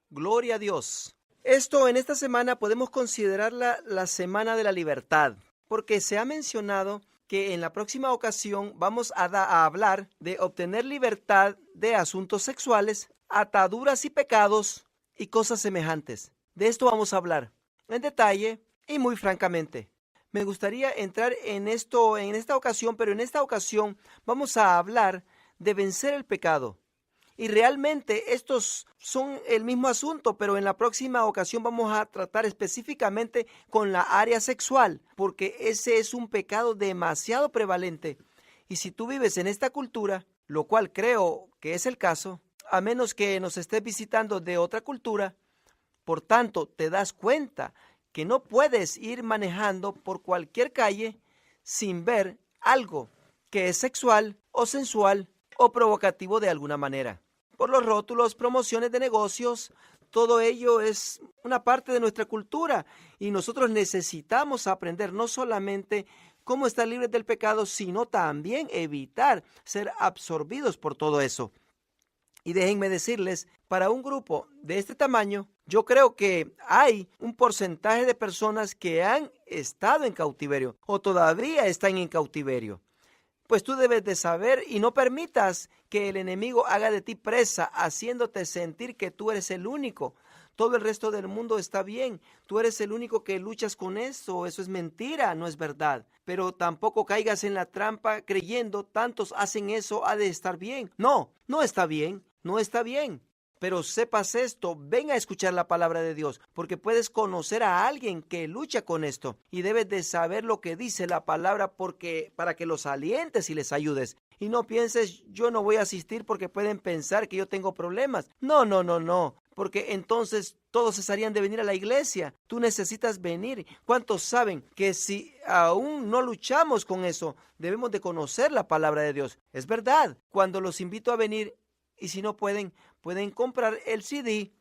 Gloria a Dios. En esta semana podemos considerarla la Semana de la Libertad, porque se ha mencionado que en la próxima ocasión vamos a hablar de obtener libertad de asuntos sexuales, ataduras y pecados y cosas semejantes. De esto vamos a hablar en detalle y muy francamente. Me gustaría entrar en esta ocasión, pero en esta ocasión vamos a hablar de vencer el pecado. Y realmente estos son el mismo asunto, pero en la próxima ocasión vamos a tratar específicamente con la área sexual, porque ese es un pecado demasiado prevalente. Y si tú vives en esta cultura, lo cual creo que es el caso, a menos que nos estés visitando de otra cultura, por tanto te das cuenta que no puedes ir manejando por cualquier calle sin ver algo que es sexual o sensual o provocativo de alguna manera. Por los rótulos, promociones de negocios, todo ello es una parte de nuestra cultura y nosotros necesitamos aprender no solamente cómo estar libres del pecado, sino también evitar ser absorbidos por todo eso. Y déjenme decirles, para un grupo de este tamaño, yo creo que hay un porcentaje de personas que han estado en cautiverio o todavía están en cautiverio. Pues tú debes de saber y no permitas que el enemigo haga de ti presa, haciéndote sentir que tú eres el único. Todo el resto del mundo está bien. Tú eres el único que luchas con eso. Eso es mentira, no es verdad. Pero tampoco caigas en la trampa creyendo tantos hacen eso, ha de estar bien. No, no está bien, no está bien. Pero sepas esto, ven a escuchar la palabra de Dios, porque puedes conocer a alguien que lucha con esto y debes de saber lo que dice la palabra para que los alientes y les ayudes. Y no pienses, yo no voy a asistir porque pueden pensar que yo tengo problemas. No, porque entonces todos cesarían de venir a la iglesia. Tú necesitas venir. ¿Cuántos saben que si aún no luchamos con eso, debemos de conocer la palabra de Dios? Es verdad, cuando los invito a venir, y si no pueden comprar el CD,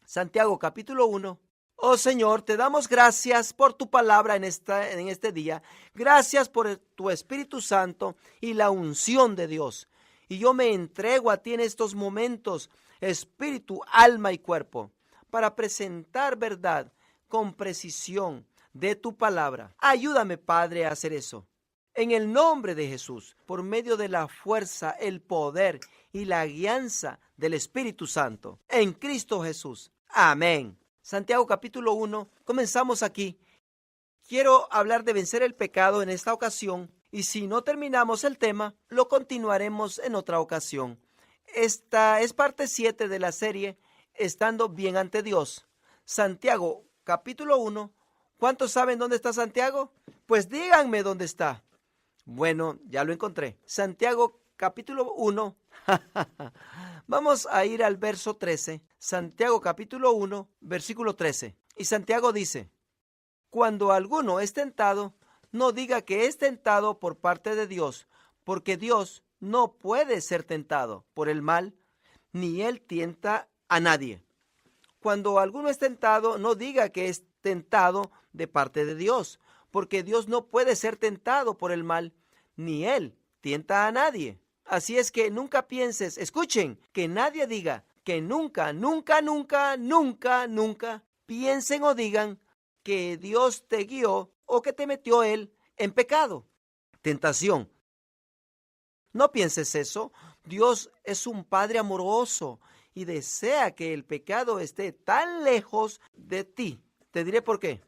Santiago capítulo 1. Oh Señor, te damos gracias por tu palabra en este día. Gracias por tu Espíritu Santo y la unción de Dios. Y yo me entrego a ti en estos momentos, espíritu, alma y cuerpo, para presentar verdad con precisión de tu palabra. Ayúdame, Padre, a hacer eso. En el nombre de Jesús, por medio de la fuerza, el poder y la guianza del Espíritu Santo, en Cristo Jesús. Amén. Santiago capítulo 1, comenzamos aquí. Quiero hablar de vencer el pecado en esta ocasión y si no terminamos el tema, lo continuaremos en otra ocasión. Esta es parte 7 de la serie Estando bien ante Dios. Santiago capítulo 1. ¿Cuántos saben dónde está Santiago? Pues díganme dónde está. Bueno, ya lo encontré. Santiago capítulo 1. Vamos a ir al verso 13. Santiago capítulo 1, versículo 13. Y Santiago dice: cuando alguno es tentado, no diga que es tentado por parte de Dios, porque Dios no puede ser tentado por el mal, ni él tienta a nadie. Cuando alguno es tentado, no diga que es tentado de parte de Dios, porque Dios no puede ser tentado por el mal, ni él tienta a nadie. Así es que nunca pienses, escuchen, que nadie diga que nunca piensen o digan que Dios te guió o que te metió él en pecado. Tentación. No pienses eso. Dios es un Padre amoroso y desea que el pecado esté tan lejos de ti. Te diré por qué.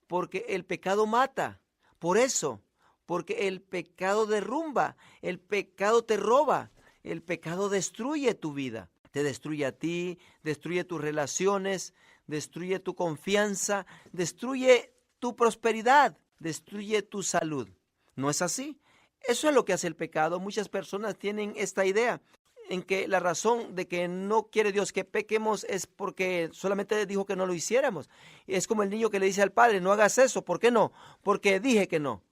Porque el pecado mata. Por eso. Porque el pecado derrumba, el pecado te roba, el pecado destruye tu vida. Te destruye a ti, destruye tus relaciones, destruye tu confianza, destruye tu prosperidad, destruye tu salud. ¿No es así? Eso es lo que hace el pecado. Muchas personas tienen esta idea en que la razón de que no quiere Dios que pequemos es porque solamente dijo que no lo hiciéramos. Es como el niño que le dice al padre, no hagas eso. ¿Por qué no? Porque dije que no.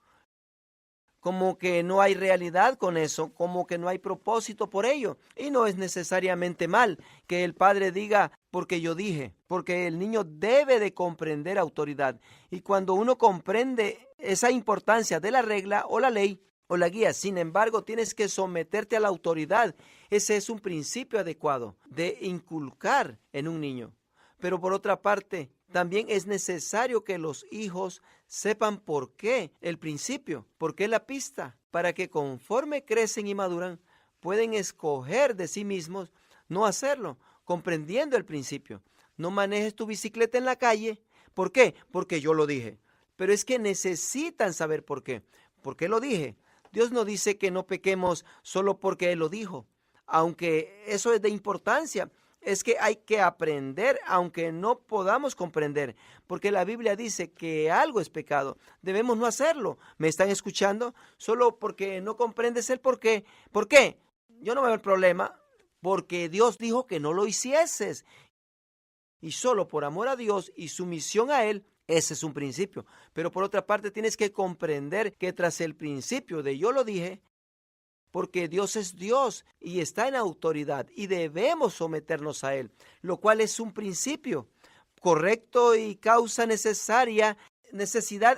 Como que no hay realidad con eso, como que no hay propósito por ello. Y no es necesariamente mal que el padre diga, porque yo dije, porque el niño debe de comprender autoridad. Y cuando uno comprende esa importancia de la regla o la ley o la guía. Sin embargo, tienes que someterte a la autoridad. Ese es un principio adecuado de inculcar en un niño. Pero por otra parte, también es necesario que los hijos sepan por qué el principio, por qué la pista, para que conforme crecen y maduran, pueden escoger de sí mismos no hacerlo, comprendiendo el principio. No manejes tu bicicleta en la calle. ¿Por qué? Porque yo lo dije. Pero es que necesitan saber por qué. ¿Por qué lo dije? Dios no dice que no pequemos solo porque Él lo dijo, aunque eso es de importancia. Es que hay que aprender, aunque no podamos comprender, porque la Biblia dice que algo es pecado. Debemos no hacerlo. ¿Me están escuchando? Solo porque no comprendes el por qué. ¿Por qué? Yo no veo el problema, porque Dios dijo que no lo hicieses. Y solo por amor a Dios y sumisión a Él, ese es un principio. Pero por otra parte tienes que comprender que tras el principio de yo lo dije, porque Dios es Dios y está en autoridad y debemos someternos a Él, lo cual es un principio correcto y causa necesidad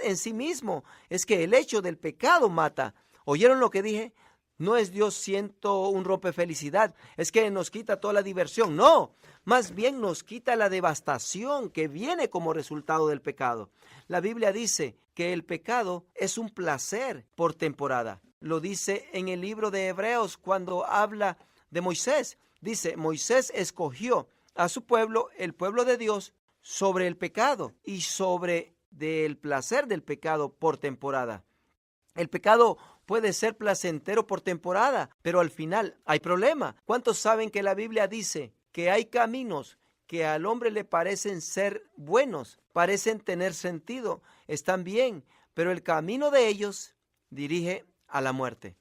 en sí mismo. Es que el hecho del pecado mata. ¿Oyeron lo que dije? No es Dios siendo un rompefelicidad, es que nos quita toda la diversión. No, más bien nos quita la devastación que viene como resultado del pecado. La Biblia dice que el pecado es un placer por temporada. Lo dice en el libro de Hebreos cuando habla de Moisés. Dice, Moisés escogió a su pueblo, el pueblo de Dios, sobre el pecado y sobre el placer del pecado por temporada. El pecado puede ser placentero por temporada, pero al final hay problema. ¿Cuántos saben que la Biblia dice que hay caminos que al hombre le parecen ser buenos, parecen tener sentido, están bien, pero el camino de ellos dirige a la muerte?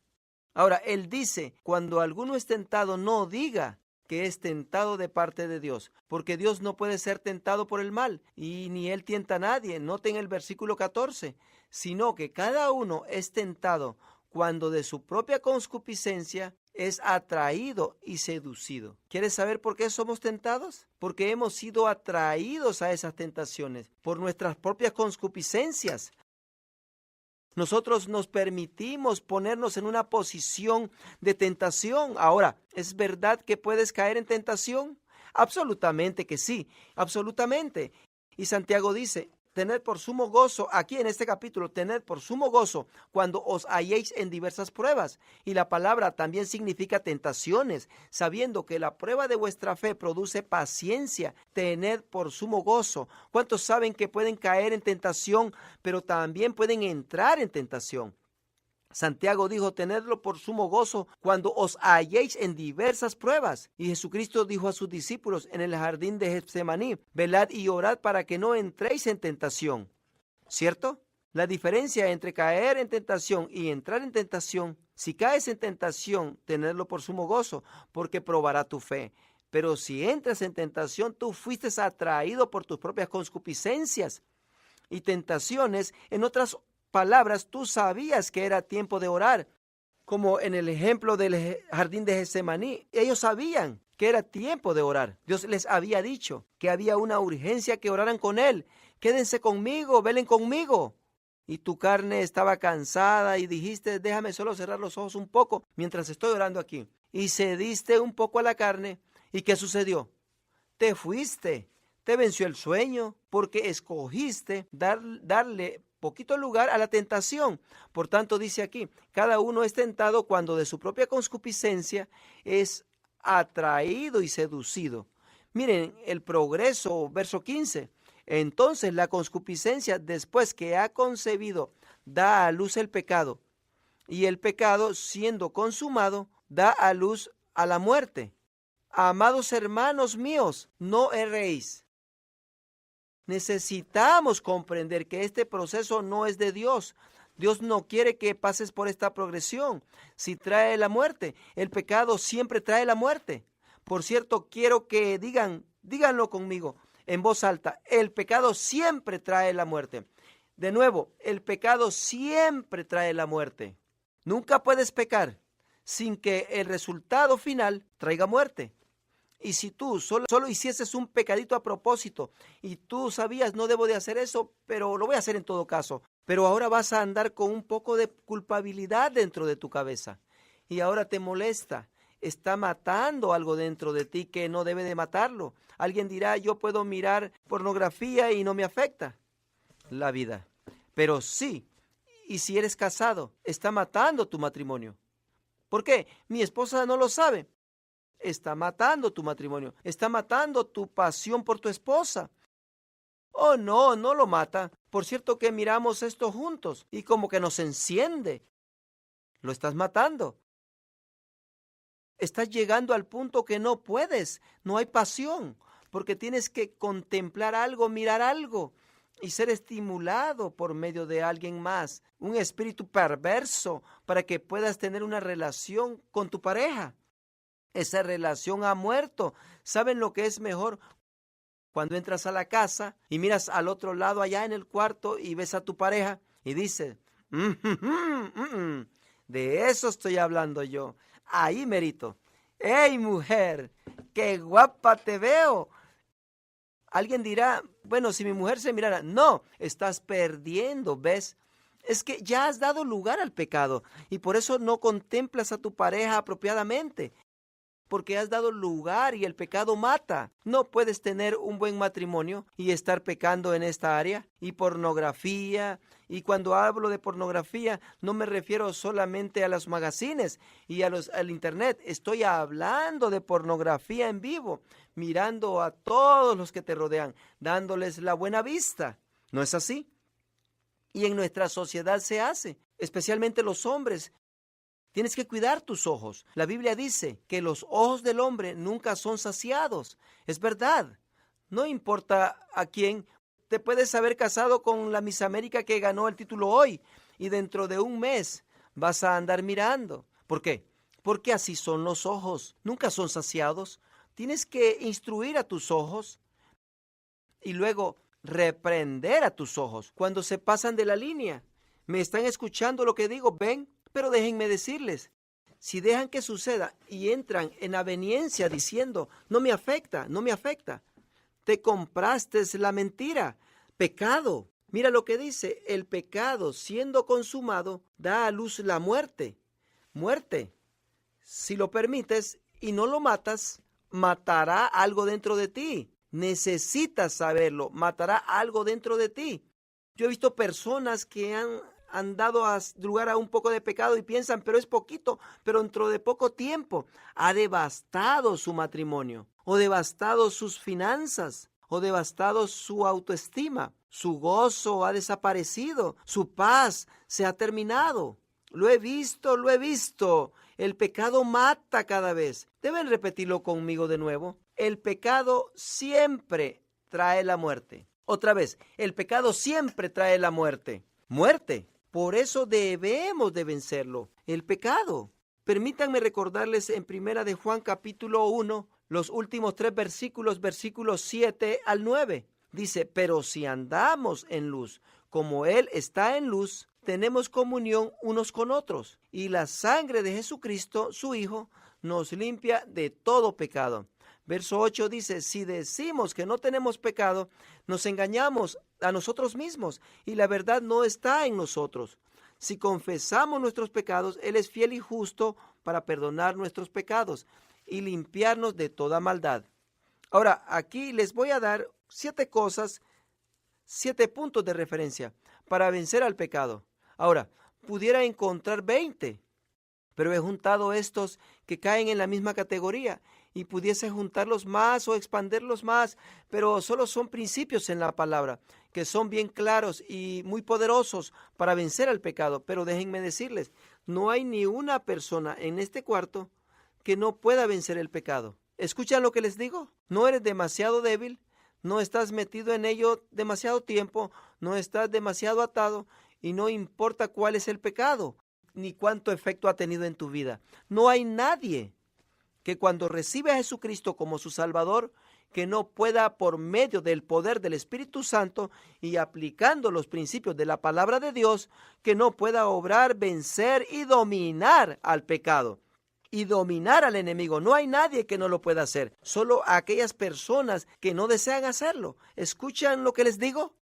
Ahora, él dice, cuando alguno es tentado, no diga que es tentado de parte de Dios, porque Dios no puede ser tentado por el mal, y ni Él tienta a nadie. Noten el versículo 14, sino que cada uno es tentado cuando de su propia concupiscencia es atraído y seducido. ¿Quieres saber por qué somos tentados? Porque hemos sido atraídos a esas tentaciones por nuestras propias concupiscencias. Nosotros nos permitimos ponernos en una posición de tentación. Ahora, ¿es verdad que puedes caer en tentación? Absolutamente que sí, absolutamente. Y Santiago dice, tened por sumo gozo, aquí en este capítulo, tened por sumo gozo cuando os halléis en diversas pruebas. Y la palabra también significa tentaciones, sabiendo que la prueba de vuestra fe produce paciencia. Tened por sumo gozo. ¿Cuántos saben que pueden caer en tentación, pero también pueden entrar en tentación? Santiago dijo, tenedlo por sumo gozo cuando os halléis en diversas pruebas. Y Jesucristo dijo a sus discípulos en el jardín de Getsemaní, velad y orad para que no entréis en tentación. ¿Cierto? La diferencia entre caer en tentación y entrar en tentación, si caes en tentación, tenedlo por sumo gozo, porque probará tu fe. Pero si entras en tentación, tú fuiste atraído por tus propias concupiscencias y tentaciones. En otras palabras, tú sabías que era tiempo de orar, como en el ejemplo del jardín de Getsemaní. Ellos sabían que era tiempo de orar. Dios les había dicho que había una urgencia, que oraran con Él. Quédense conmigo, velen conmigo. Y tu carne estaba cansada y dijiste, déjame solo cerrar los ojos un poco mientras estoy orando aquí. Y cediste un poco a la carne. ¿Y qué sucedió? Te fuiste, te venció el sueño, porque escogiste darle poquito lugar a la tentación. Por tanto, dice aquí, cada uno es tentado cuando de su propia concupiscencia es atraído y seducido. Miren el progreso, verso 15. Entonces la concupiscencia, después que ha concebido, da a luz el pecado, y el pecado, siendo consumado, da a luz a la muerte. Amados hermanos míos, no erréis. Necesitamos comprender que este proceso no es de Dios. Dios no quiere que pases por esta progresión. Si trae la muerte, el pecado siempre trae la muerte. Por cierto, quiero que díganlo conmigo en voz alta. El pecado siempre trae la muerte. De nuevo, el pecado siempre trae la muerte. Nunca puedes pecar sin que el resultado final traiga muerte. Y si tú solo hicieses un pecadito a propósito y tú sabías, no debo de hacer eso, pero lo voy a hacer en todo caso, pero ahora vas a andar con un poco de culpabilidad dentro de tu cabeza y ahora te molesta. Está matando algo dentro de ti que no debe de matarlo. Alguien dirá, yo puedo mirar pornografía y no me afecta la vida. Pero sí, y si eres casado, está matando tu matrimonio. ¿Por qué? Mi esposa no lo sabe. Está matando tu matrimonio. Está matando tu pasión por tu esposa. Oh, no, no lo mata. Por cierto que miramos esto juntos y como que nos enciende. Lo estás matando. Estás llegando al punto que no puedes. No hay pasión, porque tienes que contemplar algo, mirar algo y ser estimulado por medio de alguien más. Un espíritu perverso para que puedas tener una relación con tu pareja. Esa relación ha muerto. ¿Saben lo que es mejor? Cuando entras a la casa y miras al otro lado allá en el cuarto y ves a tu pareja y dices, de eso estoy hablando yo. Ahí merito. ¡Hey, mujer! ¡Qué guapa te veo! Alguien dirá, bueno, si mi mujer se mirara. No, estás perdiendo, ¿ves? Es que ya has dado lugar al pecado y por eso no contemplas a tu pareja apropiadamente. Porque has dado lugar y el pecado mata. No puedes tener un buen matrimonio y estar pecando en esta área. Y pornografía. Y cuando hablo de pornografía, no me refiero solamente a los magazines y al internet. Estoy hablando de pornografía en vivo, mirando a todos los que te rodean, dándoles la buena vista. ¿No es así? Y en nuestra sociedad se hace, especialmente los hombres. Tienes que cuidar tus ojos. La Biblia dice que los ojos del hombre nunca son saciados. Es verdad. No importa a quién. Te puedes haber casado con la Miss América que ganó el título hoy y dentro de un mes vas a andar mirando. ¿Por qué? Porque así son los ojos. Nunca son saciados. Tienes que instruir a tus ojos y luego reprender a tus ojos cuando se pasan de la línea. ¿Me están escuchando lo que digo? ¿Ven? Pero déjenme decirles, si dejan que suceda y entran en aveniencia diciendo, no me afecta, no me afecta, te compraste la mentira, pecado. Mira lo que dice, el pecado siendo consumado da a luz la muerte. Muerte. Si lo permites y no lo matas, matará algo dentro de ti. Necesitas saberlo, matará algo dentro de ti. Yo he visto personas que han dado lugar a un poco de pecado y piensan, pero es poquito, pero dentro de poco tiempo ha devastado su matrimonio, o devastado sus finanzas, o devastado su autoestima. Su gozo ha desaparecido, su paz se ha terminado. Lo he visto, lo he visto. El pecado mata cada vez. Deben repetirlo conmigo de nuevo. El pecado siempre trae la muerte. Otra vez, el pecado siempre trae la muerte. Muerte. Por eso debemos de vencerlo, el pecado. Permítanme recordarles en Primera de Juan capítulo 1, los últimos 3 versículos, versículos 7 al 9. Dice, pero si andamos en luz, como Él está en luz, tenemos comunión unos con otros. Y la sangre de Jesucristo, su Hijo, nos limpia de todo pecado. Verso 8 dice, si decimos que no tenemos pecado, nos engañamos a nosotros mismos y la verdad no está en nosotros. Si confesamos nuestros pecados, Él es fiel y justo para perdonar nuestros pecados y limpiarnos de toda maldad. Ahora, aquí les voy a dar 7 cosas, 7 puntos de referencia para vencer al pecado. Ahora, pudiera encontrar 20, pero he juntado estos que caen en la misma categoría y pudiese juntarlos más o expandirlos más, pero solo son principios en la palabra, que son bien claros y muy poderosos para vencer al pecado. Pero déjenme decirles, no hay ni una persona en este cuarto que no pueda vencer el pecado. ¿Escuchan lo que les digo? No eres demasiado débil, no estás metido en ello demasiado tiempo, no estás demasiado atado y no importa cuál es el pecado, ni cuánto efecto ha tenido en tu vida. No hay nadie que cuando recibe a Jesucristo como su Salvador, que no pueda por medio del poder del Espíritu Santo y aplicando los principios de la palabra de Dios, que no pueda obrar, vencer y dominar al pecado y dominar al enemigo. No hay nadie que no lo pueda hacer, solo aquellas personas que no desean hacerlo. ¿Escuchan lo que les digo?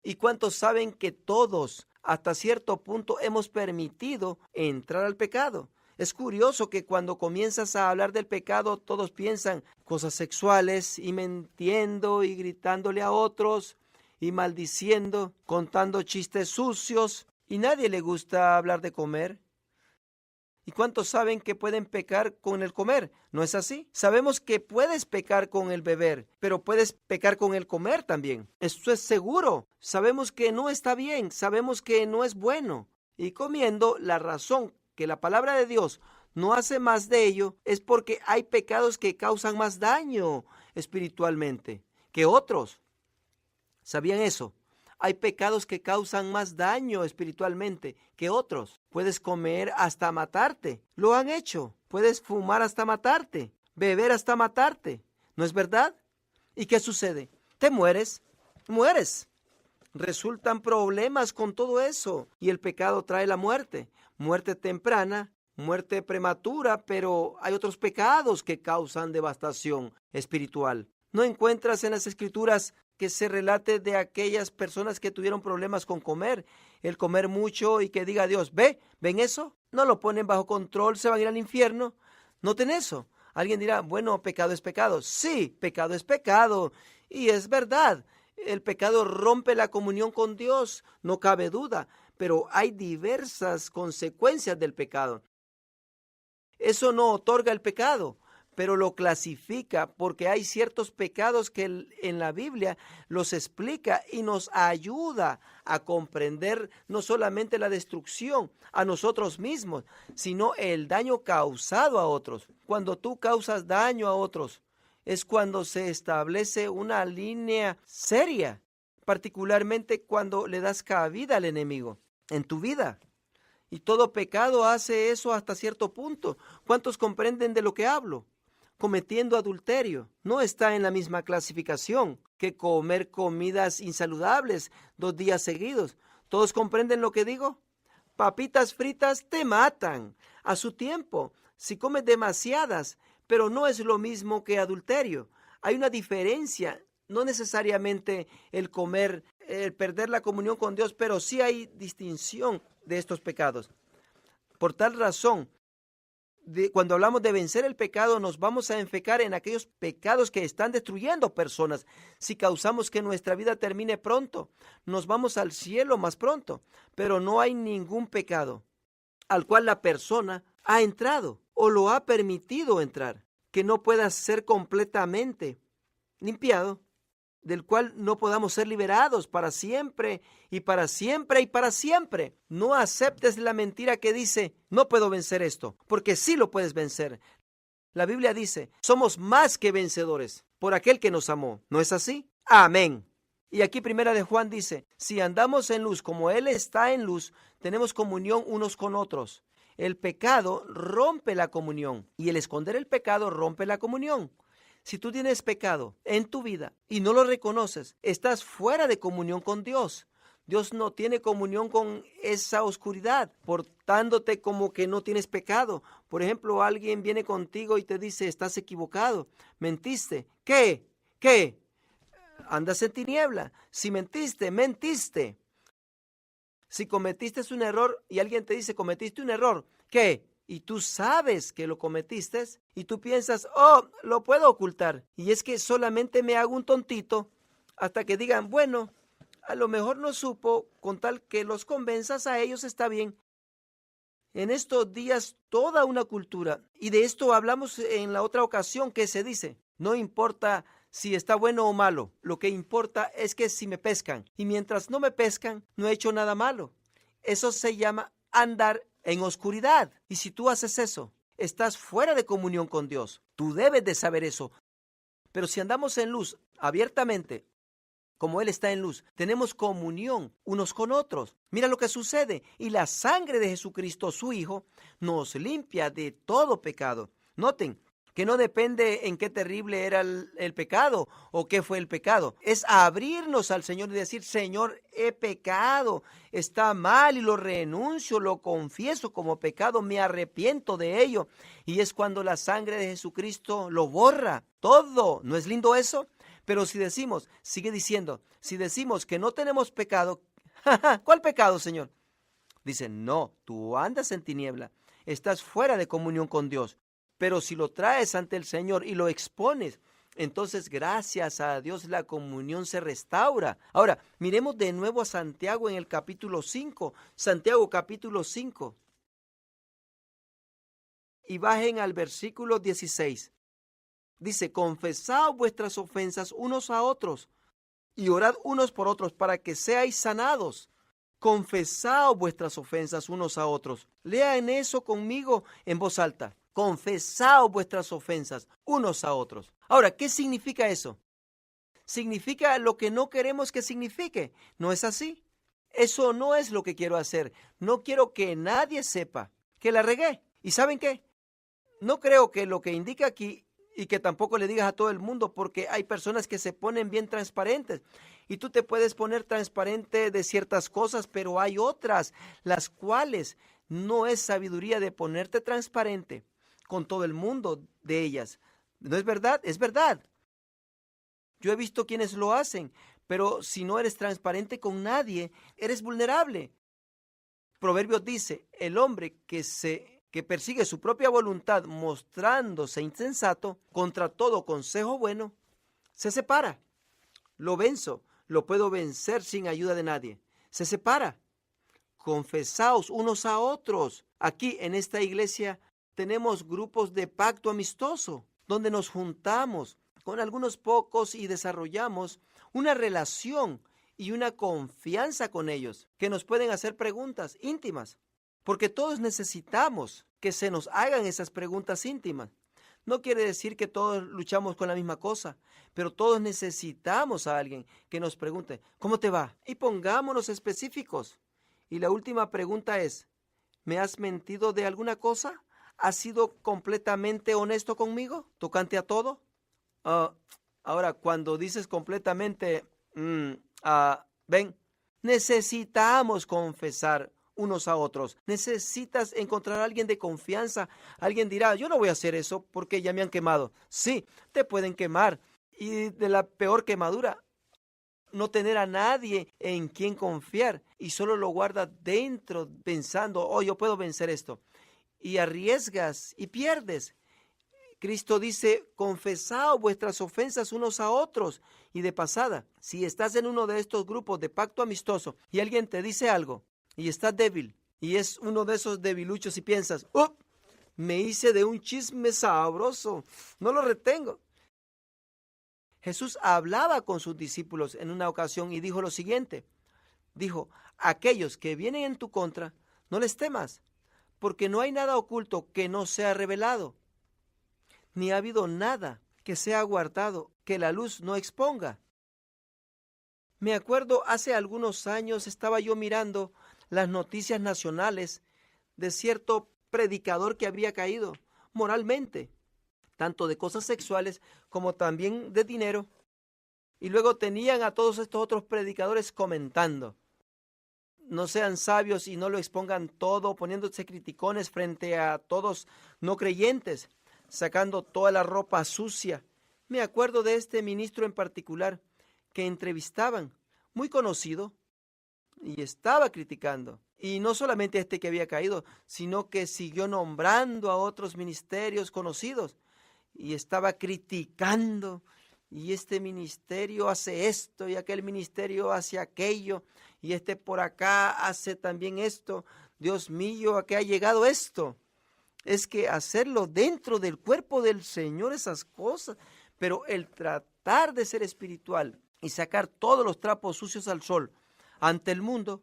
¿Y cuántos saben que todos, hasta cierto punto, hemos permitido entrar al pecado? Es curioso que cuando comienzas a hablar del pecado, todos piensan cosas sexuales y mintiendo y gritándole a otros y maldiciendo, contando chistes sucios, y nadie le gusta hablar de comer. ¿Y cuántos saben que pueden pecar con el comer? ¿No es así? Sabemos que puedes pecar con el beber, pero puedes pecar con el comer también. Esto es seguro. Sabemos que no está bien, sabemos que no es bueno. Y comiendo, la razón que la palabra de Dios no hace más de ello es porque hay pecados que causan más daño espiritualmente que otros. ¿Sabían eso? Hay pecados que causan más daño espiritualmente que otros. Puedes comer hasta matarte. Lo han hecho. Puedes fumar hasta matarte. Beber hasta matarte. ¿No es verdad? ¿Y qué sucede? Te mueres. Mueres. Resultan problemas con todo eso. Y el pecado trae la muerte. Muerte temprana, muerte prematura, pero hay otros pecados que causan devastación espiritual. ¿No encuentras en las Escrituras que se relate de aquellas personas que tuvieron problemas con comer, el comer mucho y que diga a Dios, ven eso? No lo ponen bajo control, se van a ir al infierno. Noten eso. Alguien dirá, bueno, pecado es pecado. Sí, pecado es pecado. Y es verdad, el pecado rompe la comunión con Dios, no cabe duda, pero hay diversas consecuencias del pecado. Eso no otorga el pecado, pero lo clasifica porque hay ciertos pecados que en la Biblia los explica y nos ayuda a comprender no solamente la destrucción a nosotros mismos, sino el daño causado a otros. Cuando tú causas daño a otros, es cuando se establece una línea seria, particularmente cuando le das cabida al enemigo en tu vida. Y todo pecado hace eso hasta cierto punto. ¿Cuántos comprenden de lo que hablo? Cometiendo adulterio no está en la misma clasificación que comer comidas insaludables 2 días seguidos. ¿Todos comprenden lo que digo? Papitas fritas te matan a su tiempo si comes demasiadas, pero no es lo mismo que adulterio. Hay una diferencia, no necesariamente el comer, el perder la comunión con Dios, pero sí hay distinción de estos pecados. Por tal razón, cuando hablamos de vencer el pecado, nos vamos a enfocar en aquellos pecados que están destruyendo personas. Si causamos que nuestra vida termine pronto, nos vamos al cielo más pronto. Pero no hay ningún pecado al cual la persona ha entrado o lo ha permitido entrar, que no pueda ser completamente limpiado, del cual no podamos ser liberados para siempre y para siempre y para siempre. No aceptes la mentira que dice, no puedo vencer esto, porque sí lo puedes vencer. La Biblia dice, somos más que vencedores por aquel que nos amó. ¿No es así? Amén. Y aquí Primera de Juan dice, si andamos en luz como Él está en luz, tenemos comunión unos con otros. El pecado rompe la comunión y el esconder el pecado rompe la comunión. Si tú tienes pecado en tu vida y no lo reconoces, estás fuera de comunión con Dios. Dios no tiene comunión con esa oscuridad, portándote como que no tienes pecado. Por ejemplo, alguien viene contigo y te dice, estás equivocado, mentiste. ¿Qué? Andas en tiniebla. Si mentiste, mentiste. Si cometiste un error y alguien te dice, cometiste un error, ¿qué? Y tú sabes que lo cometiste y tú piensas, lo puedo ocultar. Y es que solamente me hago un tontito hasta que digan, bueno, a lo mejor no supo, con tal que los convenzas a ellos está bien. En estos días toda una cultura, y de esto hablamos en la otra ocasión que se dice, no importa si está bueno o malo, lo que importa es que si me pescan. Y mientras no me pescan, no he hecho nada malo. Eso se llama andar en oscuridad. Y si tú haces eso, estás fuera de comunión con Dios. Tú debes de saber eso. Pero si andamos en luz abiertamente, como Él está en luz, tenemos comunión unos con otros. Mira lo que sucede. Y la sangre de Jesucristo, su Hijo, nos limpia de todo pecado. Noten que no depende en qué terrible era el pecado o qué fue el pecado. Es abrirnos al Señor y decir, Señor, he pecado, está mal y lo renuncio, lo confieso como pecado, me arrepiento de ello. Y es cuando la sangre de Jesucristo lo borra todo. ¿No es lindo eso? Pero si decimos, sigue diciendo, si decimos que no tenemos pecado, ¿cuál pecado, Señor? Dice, no, tú andas en tiniebla, estás fuera de comunión con Dios. Pero si lo traes ante el Señor y lo expones, entonces gracias a Dios la comunión se restaura. Ahora, miremos de nuevo a Santiago en el capítulo 5. Santiago capítulo 5. Y bajen al versículo 16. Dice, confesad vuestras ofensas unos a otros y orad unos por otros para que seáis sanados. Confesad vuestras ofensas unos a otros. Lean eso conmigo en voz alta. Confesad vuestras ofensas unos a otros. Ahora, ¿qué significa eso? Significa lo que no queremos que signifique. ¿No es así? Eso no es lo que quiero hacer. No quiero que nadie sepa que la regué. ¿Y saben qué? No creo que lo que indica aquí y que tampoco le digas a todo el mundo, porque hay personas que se ponen bien transparentes y tú te puedes poner transparente de ciertas cosas, pero hay otras las cuales no es sabiduría de ponerte transparente con todo el mundo de ellas. ¿No es verdad? Es verdad. Yo he visto quienes lo hacen, pero si no eres transparente con nadie, eres vulnerable. Proverbios dice, el hombre que persigue su propia voluntad mostrándose insensato contra todo consejo bueno, se separa. Lo venzo, lo puedo vencer sin ayuda de nadie. Se separa. Confesaos unos a otros. Aquí en esta iglesia tenemos grupos de pacto amistoso, donde nos juntamos con algunos pocos y desarrollamos una relación y una confianza con ellos, que nos pueden hacer preguntas íntimas. Porque todos necesitamos que se nos hagan esas preguntas íntimas. No quiere decir que todos luchamos con la misma cosa, pero todos necesitamos a alguien que nos pregunte, ¿cómo te va? Y pongámonos específicos. Y la última pregunta es, ¿me has mentido de alguna cosa? ¿Has sido completamente honesto conmigo, tocante a todo? Ahora, cuando dices completamente, ven, necesitamos confesar unos a otros. Necesitas encontrar a alguien de confianza. Alguien dirá, yo no voy a hacer eso porque ya me han quemado. Sí, te pueden quemar. Y de la peor quemadura, no tener a nadie en quien confiar y solo lo guardas dentro pensando, oh, yo puedo vencer esto. Y arriesgas y pierdes. Cristo dice, confesad vuestras ofensas unos a otros. Y de pasada, si estás en uno de estos grupos de pacto amistoso y alguien te dice algo y estás débil y es uno de esos debiluchos y piensas, me hice de un chisme sabroso, no lo retengo. Jesús hablaba con sus discípulos en una ocasión y dijo lo siguiente. Dijo, aquellos que vienen en tu contra, no les temas, porque no hay nada oculto que no sea revelado, ni ha habido nada que sea guardado que la luz no exponga. Me acuerdo hace algunos años estaba yo mirando las noticias nacionales de cierto predicador que había caído moralmente, tanto de cosas sexuales como también de dinero. Y luego tenían a todos estos otros predicadores comentando. No sean sabios y no lo expongan todo, poniéndose criticones frente a todos no creyentes, sacando toda la ropa sucia. Me acuerdo de este ministro en particular que entrevistaban, muy conocido, y estaba criticando. Y no solamente este que había caído, sino que siguió nombrando a otros ministerios conocidos y estaba criticando. Y este ministerio hace esto y aquel ministerio hace aquello y este por acá hace también esto. Dios mío, ¿a qué ha llegado esto? Es que hacerlo dentro del cuerpo del Señor, esas cosas, pero el tratar de ser espiritual y sacar todos los trapos sucios al sol ante el mundo,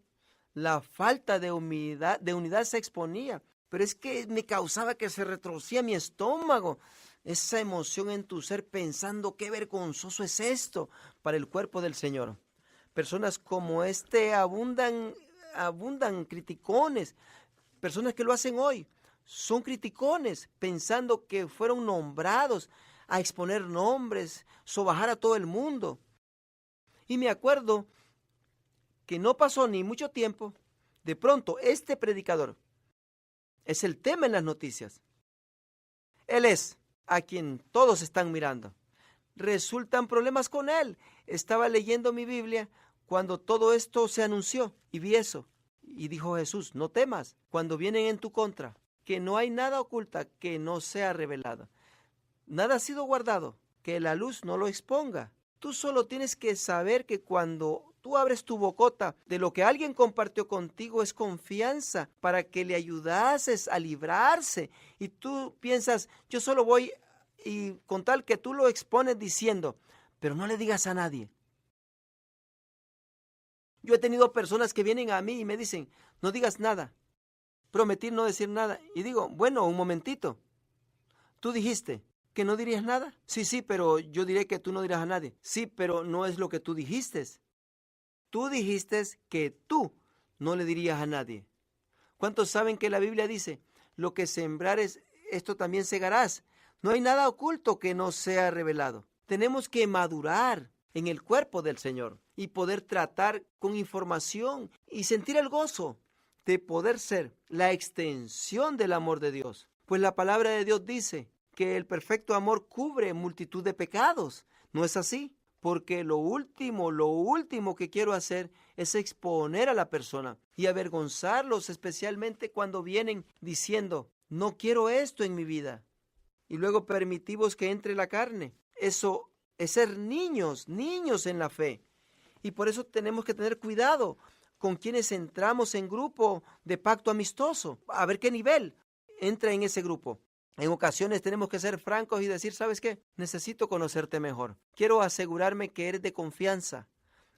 la falta de unidad se exponía, pero es que me causaba que se retorcía mi estómago, esa emoción en tu ser pensando qué vergonzoso es esto para el cuerpo del Señor. Personas como este abundan criticones, personas que lo hacen hoy. Son criticones, pensando que fueron nombrados a exponer nombres, sobajar a todo el mundo. Y me acuerdo que no pasó ni mucho tiempo, de pronto este predicador es el tema en las noticias. Él es a quien todos están mirando. resultan problemas con él. Estaba leyendo mi Biblia cuando todo esto se anunció y vi eso. Y dijo Jesús, no temas cuando vienen en tu contra, que no hay nada oculta que no sea revelada. Nada ha sido guardado, que la luz no lo exponga. Tú solo tienes que saber que cuando tú abres tu bocota de lo que alguien compartió contigo es confianza para que le ayudases a librarse. Y tú piensas, yo solo voy y con tal que tú lo expones diciendo, pero no le digas a nadie. Yo he tenido personas que vienen a mí y me dicen, no digas nada. Prometí no decir nada. Y digo, bueno, un momentito. Tú dijiste que no dirías nada. Sí, pero yo diré que tú no dirás a nadie. Sí, pero no es lo que tú dijiste. Tú dijiste que tú no le dirías a nadie. ¿Cuántos saben que la Biblia dice, lo que sembrares, esto también segarás? No hay nada oculto que no sea revelado. Tenemos que madurar en el cuerpo del Señor y poder tratar con información y sentir el gozo de poder ser la extensión del amor de Dios. Pues la palabra de Dios dice que el perfecto amor cubre multitud de pecados. ¿No es así? Porque lo último que quiero hacer es exponer a la persona y avergonzarlos, especialmente cuando vienen diciendo, no quiero esto en mi vida. Y luego permitimos que entre la carne. Eso es ser niños en la fe. Y por eso tenemos que tener cuidado con quienes entramos en grupo de pacto amistoso. A ver qué nivel entra en ese grupo. En ocasiones tenemos que ser francos y decir, ¿sabes qué? Necesito conocerte mejor. Quiero asegurarme que eres de confianza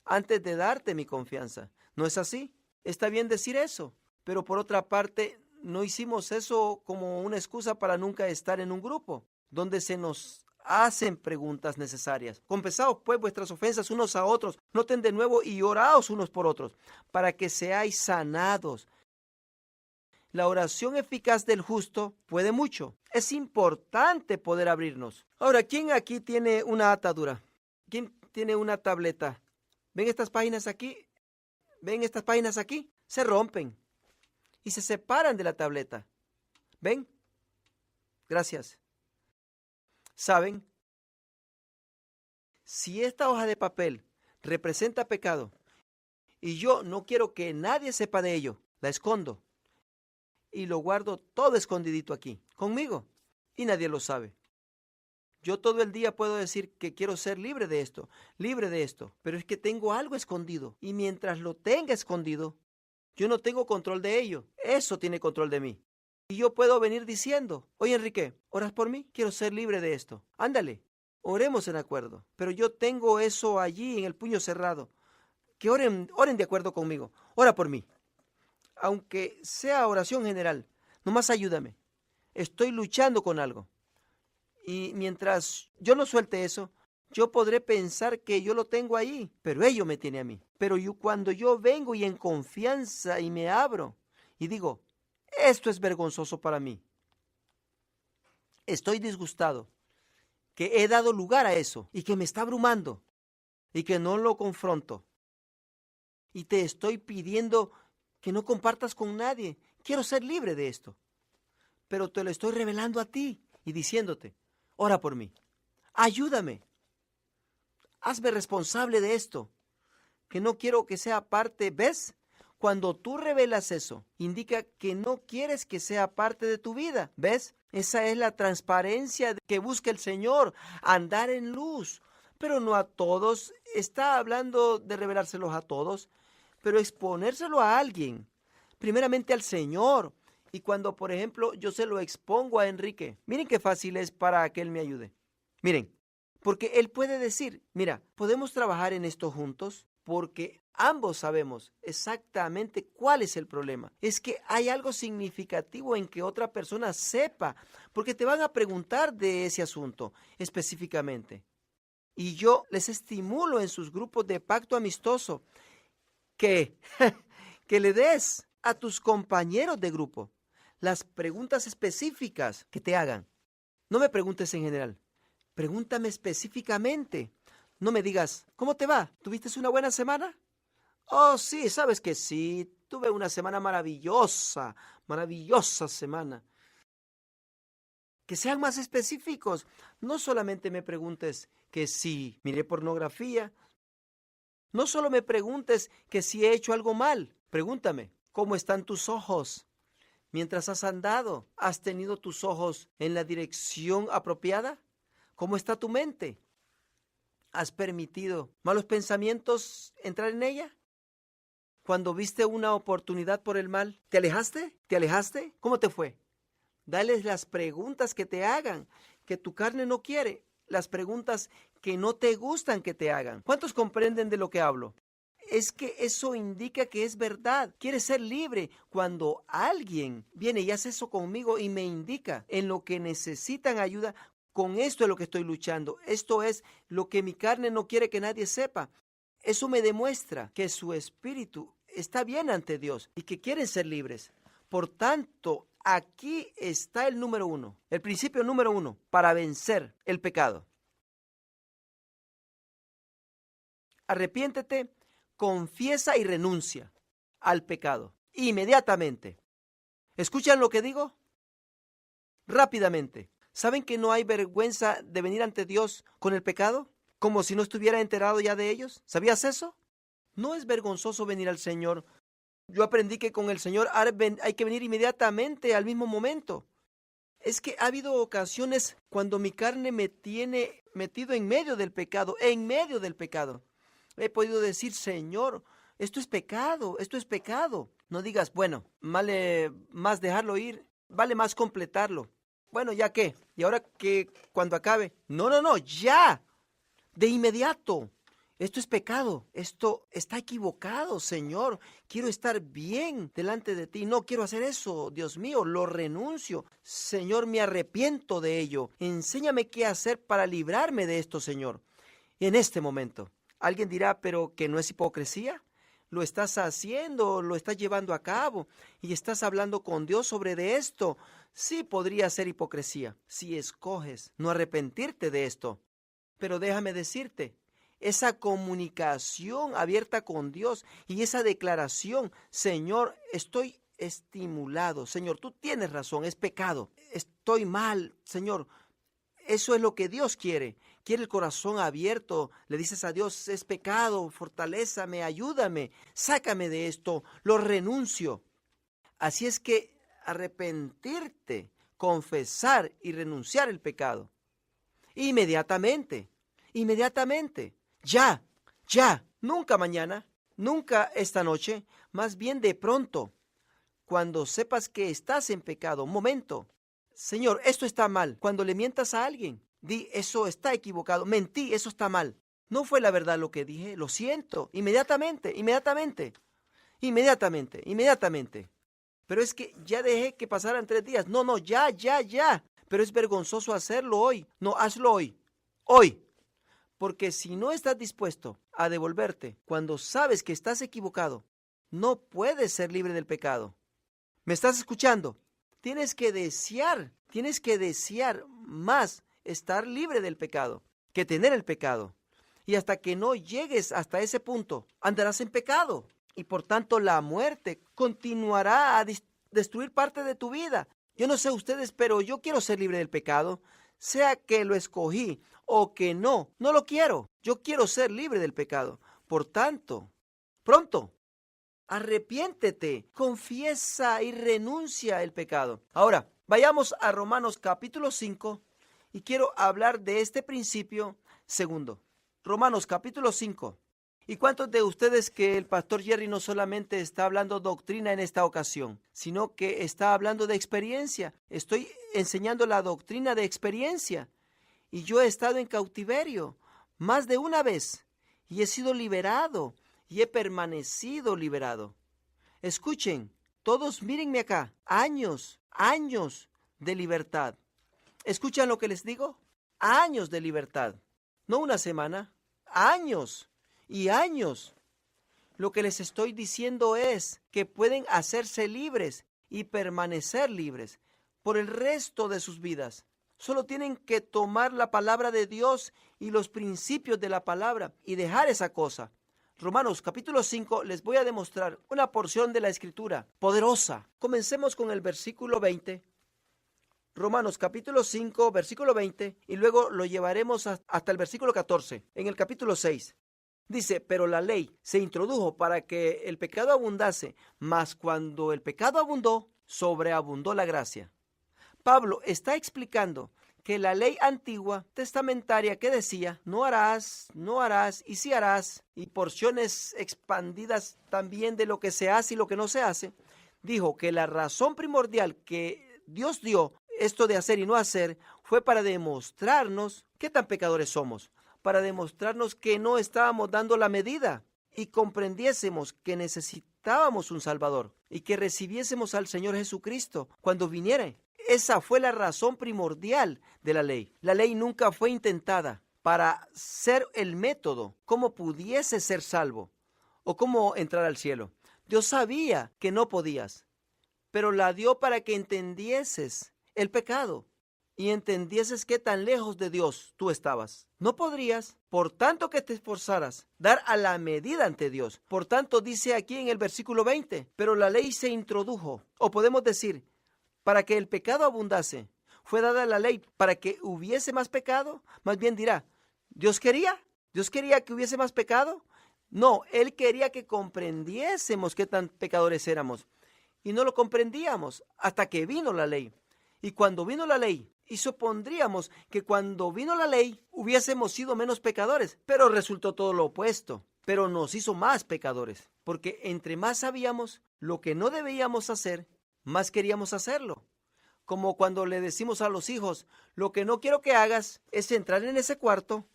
antes de darte mi confianza. ¿No es así? Está bien decir eso, pero por otra parte, no hicimos eso como una excusa para nunca estar en un grupo donde se nos hacen preguntas necesarias. Confesaos pues vuestras ofensas unos a otros, noten de nuevo y oraos unos por otros, para que seáis sanados. La oración eficaz del justo puede mucho. Es importante poder abrirnos. Ahora, ¿quién aquí tiene una atadura? ¿Quién tiene una tableta? ¿Ven estas páginas aquí? ¿Ven estas páginas aquí? Se rompen y se separan de la tableta. ¿Ven? Gracias. ¿Saben? Si esta hoja de papel representa pecado y yo no quiero que nadie sepa de ello, la escondo y lo guardo todo escondidito aquí, conmigo, y nadie lo sabe. Yo todo el día puedo decir que quiero ser libre de esto, pero es que tengo algo escondido, y mientras lo tenga escondido, yo no tengo control de ello. Eso tiene control de mí. Y yo puedo venir diciendo, oye Enrique, ¿oras por mí? Quiero ser libre de esto. Ándale, oremos en acuerdo. Pero yo tengo eso allí en el puño cerrado. Que oren de acuerdo conmigo. Ora por mí. Aunque sea oración general, nomás ayúdame. Estoy luchando con algo. Y mientras yo no suelte eso, yo podré pensar que yo lo tengo ahí, pero ello me tiene a mí. Pero cuando yo vengo y en confianza y me abro y digo, esto es vergonzoso para mí. Estoy disgustado, que he dado lugar a eso y que me está abrumando y que no lo confronto. Y te estoy pidiendo que no compartas con nadie. Quiero ser libre de esto. Pero te lo estoy revelando a ti y diciéndote, ora por mí. Ayúdame. Hazme responsable de esto. Que no quiero que sea parte, ¿ves? Cuando tú revelas eso, indica que no quieres que sea parte de tu vida, ¿ves? Esa es la transparencia que busca el Señor, andar en luz. Pero no a todos. Está hablando de revelárselos a todos, pero exponérselo a alguien, primeramente al Señor. Y cuando, por ejemplo, yo se lo expongo a Enrique, miren qué fácil es para que él me ayude. Miren, porque él puede decir, mira, ¿podemos trabajar en esto juntos? Porque ambos sabemos exactamente cuál es el problema. Es que hay algo significativo en que otra persona sepa, porque te van a preguntar de ese asunto específicamente. Y yo les estimulo en sus grupos de pacto amistoso que le des a tus compañeros de grupo las preguntas específicas que te hagan. No me preguntes en general, pregúntame específicamente. No me digas, ¿cómo te va? ¿Tuviste una buena semana? Oh, sí, sabes que sí, tuve una semana maravillosa semana. que sean más específicos. No solamente me preguntes que si miré pornografía. No solo me preguntes que si he hecho algo mal. Pregúntame, ¿cómo están tus ojos? Mientras has andado, ¿has tenido tus ojos en la dirección apropiada? ¿Cómo está tu mente? ¿Has permitido malos pensamientos entrar en ella? Cuando viste una oportunidad por el mal, ¿te alejaste? ¿Te alejaste? ¿Cómo te fue? Dales las preguntas que te hagan, que tu carne no quiere, las preguntas que no te gustan que te hagan. ¿Cuántos comprenden de lo que hablo? Es que eso indica que es verdad. Quieres ser libre. Cuando alguien viene y hace eso conmigo y me indica en lo que necesitan ayuda, con esto es lo que estoy luchando. Esto es lo que mi carne no quiere que nadie sepa. Eso me demuestra que su espíritu está bien ante Dios y que quieren ser libres. Por tanto, aquí está el número 1, el principio número 1 para vencer el pecado. Arrepiéntete, confiesa y renuncia al pecado inmediatamente. ¿Escuchan lo que digo? Rápidamente. ¿Saben que no hay vergüenza de venir ante Dios con el pecado? Como si no estuviera enterado ya de ellos. ¿Sabías eso? No es vergonzoso venir al Señor. Yo aprendí que con el Señor hay que venir inmediatamente al mismo momento. Es que ha habido ocasiones cuando mi carne me tiene metido en medio del pecado, He podido decir, Señor, esto es pecado, esto es pecado. No digas, bueno, vale más dejarlo ir, vale más completarlo. Bueno, ¿ya qué? ¿Y ahora que cuando acabe? No, ya, de inmediato. Esto es pecado, esto está equivocado, Señor. Quiero estar bien delante de ti. No quiero hacer eso, Dios mío, lo renuncio. Señor, me arrepiento de ello. Enséñame qué hacer para librarme de esto, Señor. En este momento, alguien dirá, pero ¿que no es hipocresía? Lo estás haciendo, lo estás llevando a cabo y estás hablando con Dios sobre de esto. Sí podría ser hipocresía si escoges no arrepentirte de esto. Pero déjame decirte, esa comunicación abierta con Dios y esa declaración, Señor, estoy estimulado, Señor, tú tienes razón, es pecado, estoy mal, Señor, eso es lo que Dios quiere el corazón abierto, le dices a Dios, es pecado, fortalézame, ayúdame, sácame de esto, lo renuncio. Así es que arrepentirte, confesar y renunciar el pecado, inmediatamente, ya, nunca mañana, nunca esta noche, más bien de pronto, cuando sepas que estás en pecado. Momento, Señor, esto está mal. Cuando le mientas a alguien, di, eso está equivocado, mentí, eso está mal. No fue la verdad lo que dije, lo siento, inmediatamente. Pero es que ya dejé que pasaran 3 días. No, ya. Pero es vergonzoso hacerlo hoy. No, hazlo hoy. Porque si no estás dispuesto a devolverte cuando sabes que estás equivocado, no puedes ser libre del pecado. ¿Me estás escuchando? Tienes que desear más estar libre del pecado que tener el pecado. Y hasta que no llegues hasta ese punto, andarás en pecado. Y por tanto la muerte continuará a destruir parte de tu vida. Yo no sé ustedes, pero yo quiero ser libre del pecado. Sea que lo escogí o que no lo quiero. Yo quiero ser libre del pecado. Por tanto, pronto, arrepiéntete, confiesa y renuncia el pecado. Ahora, vayamos a Romanos capítulo 5 y quiero hablar de este principio segundo. Romanos capítulo 5. ¿Y cuántos de ustedes que el pastor Jerry no solamente está hablando doctrina en esta ocasión, sino que está hablando de experiencia? Estoy enseñando la doctrina de experiencia. Y yo he estado en cautiverio más de una vez y he sido liberado y he permanecido liberado. Escuchen, todos mírenme acá, años de libertad. ¿Escuchan lo que les digo? Años de libertad, no una semana, años y años. Lo que les estoy diciendo es que pueden hacerse libres y permanecer libres por el resto de sus vidas. Solo tienen que tomar la palabra de Dios y los principios de la palabra y dejar esa cosa. Romanos capítulo 5 les voy a demostrar una porción de la escritura poderosa. Comencemos con el versículo 20. Romanos capítulo 5, versículo 20, y luego lo llevaremos hasta el versículo 14, en el capítulo 6. Dice, pero la ley se introdujo para que el pecado abundase, mas cuando el pecado abundó, sobreabundó la gracia. Pablo está explicando que la ley antigua testamentaria que decía, no harás, y sí harás, y porciones expandidas también de lo que se hace y lo que no se hace, dijo que la razón primordial que Dios dio, esto de hacer y no hacer, fue para demostrarnos qué tan pecadores somos, para demostrarnos que no estábamos dando la medida y comprendiésemos que necesitábamos un Salvador y que recibiésemos al Señor Jesucristo cuando viniera. Esa fue la razón primordial de la ley. La ley nunca fue intentada para ser el método cómo pudiese ser salvo o cómo entrar al cielo. Dios sabía que no podías, pero la dio para que entendieses el pecado y entendieses qué tan lejos de Dios tú estabas. No podrías, por tanto que te esforzaras, dar a la medida ante Dios. Por tanto, dice aquí en el versículo 20, pero la ley se introdujo, o podemos decir, para que el pecado abundase. ¿Fue dada la ley para que hubiese más pecado? Más bien dirá, ¿Dios quería que hubiese más pecado? No, Él quería que comprendiésemos qué tan pecadores éramos. Y no lo comprendíamos hasta que vino la ley. Y cuando vino la ley, y supondríamos que cuando vino la ley hubiésemos sido menos pecadores, pero resultó todo lo opuesto. Pero nos hizo más pecadores, porque entre más sabíamos lo que no debíamos hacer, más queríamos hacerlo. Como cuando le decimos a los hijos, lo que no quiero que hagas es entrar en ese cuarto,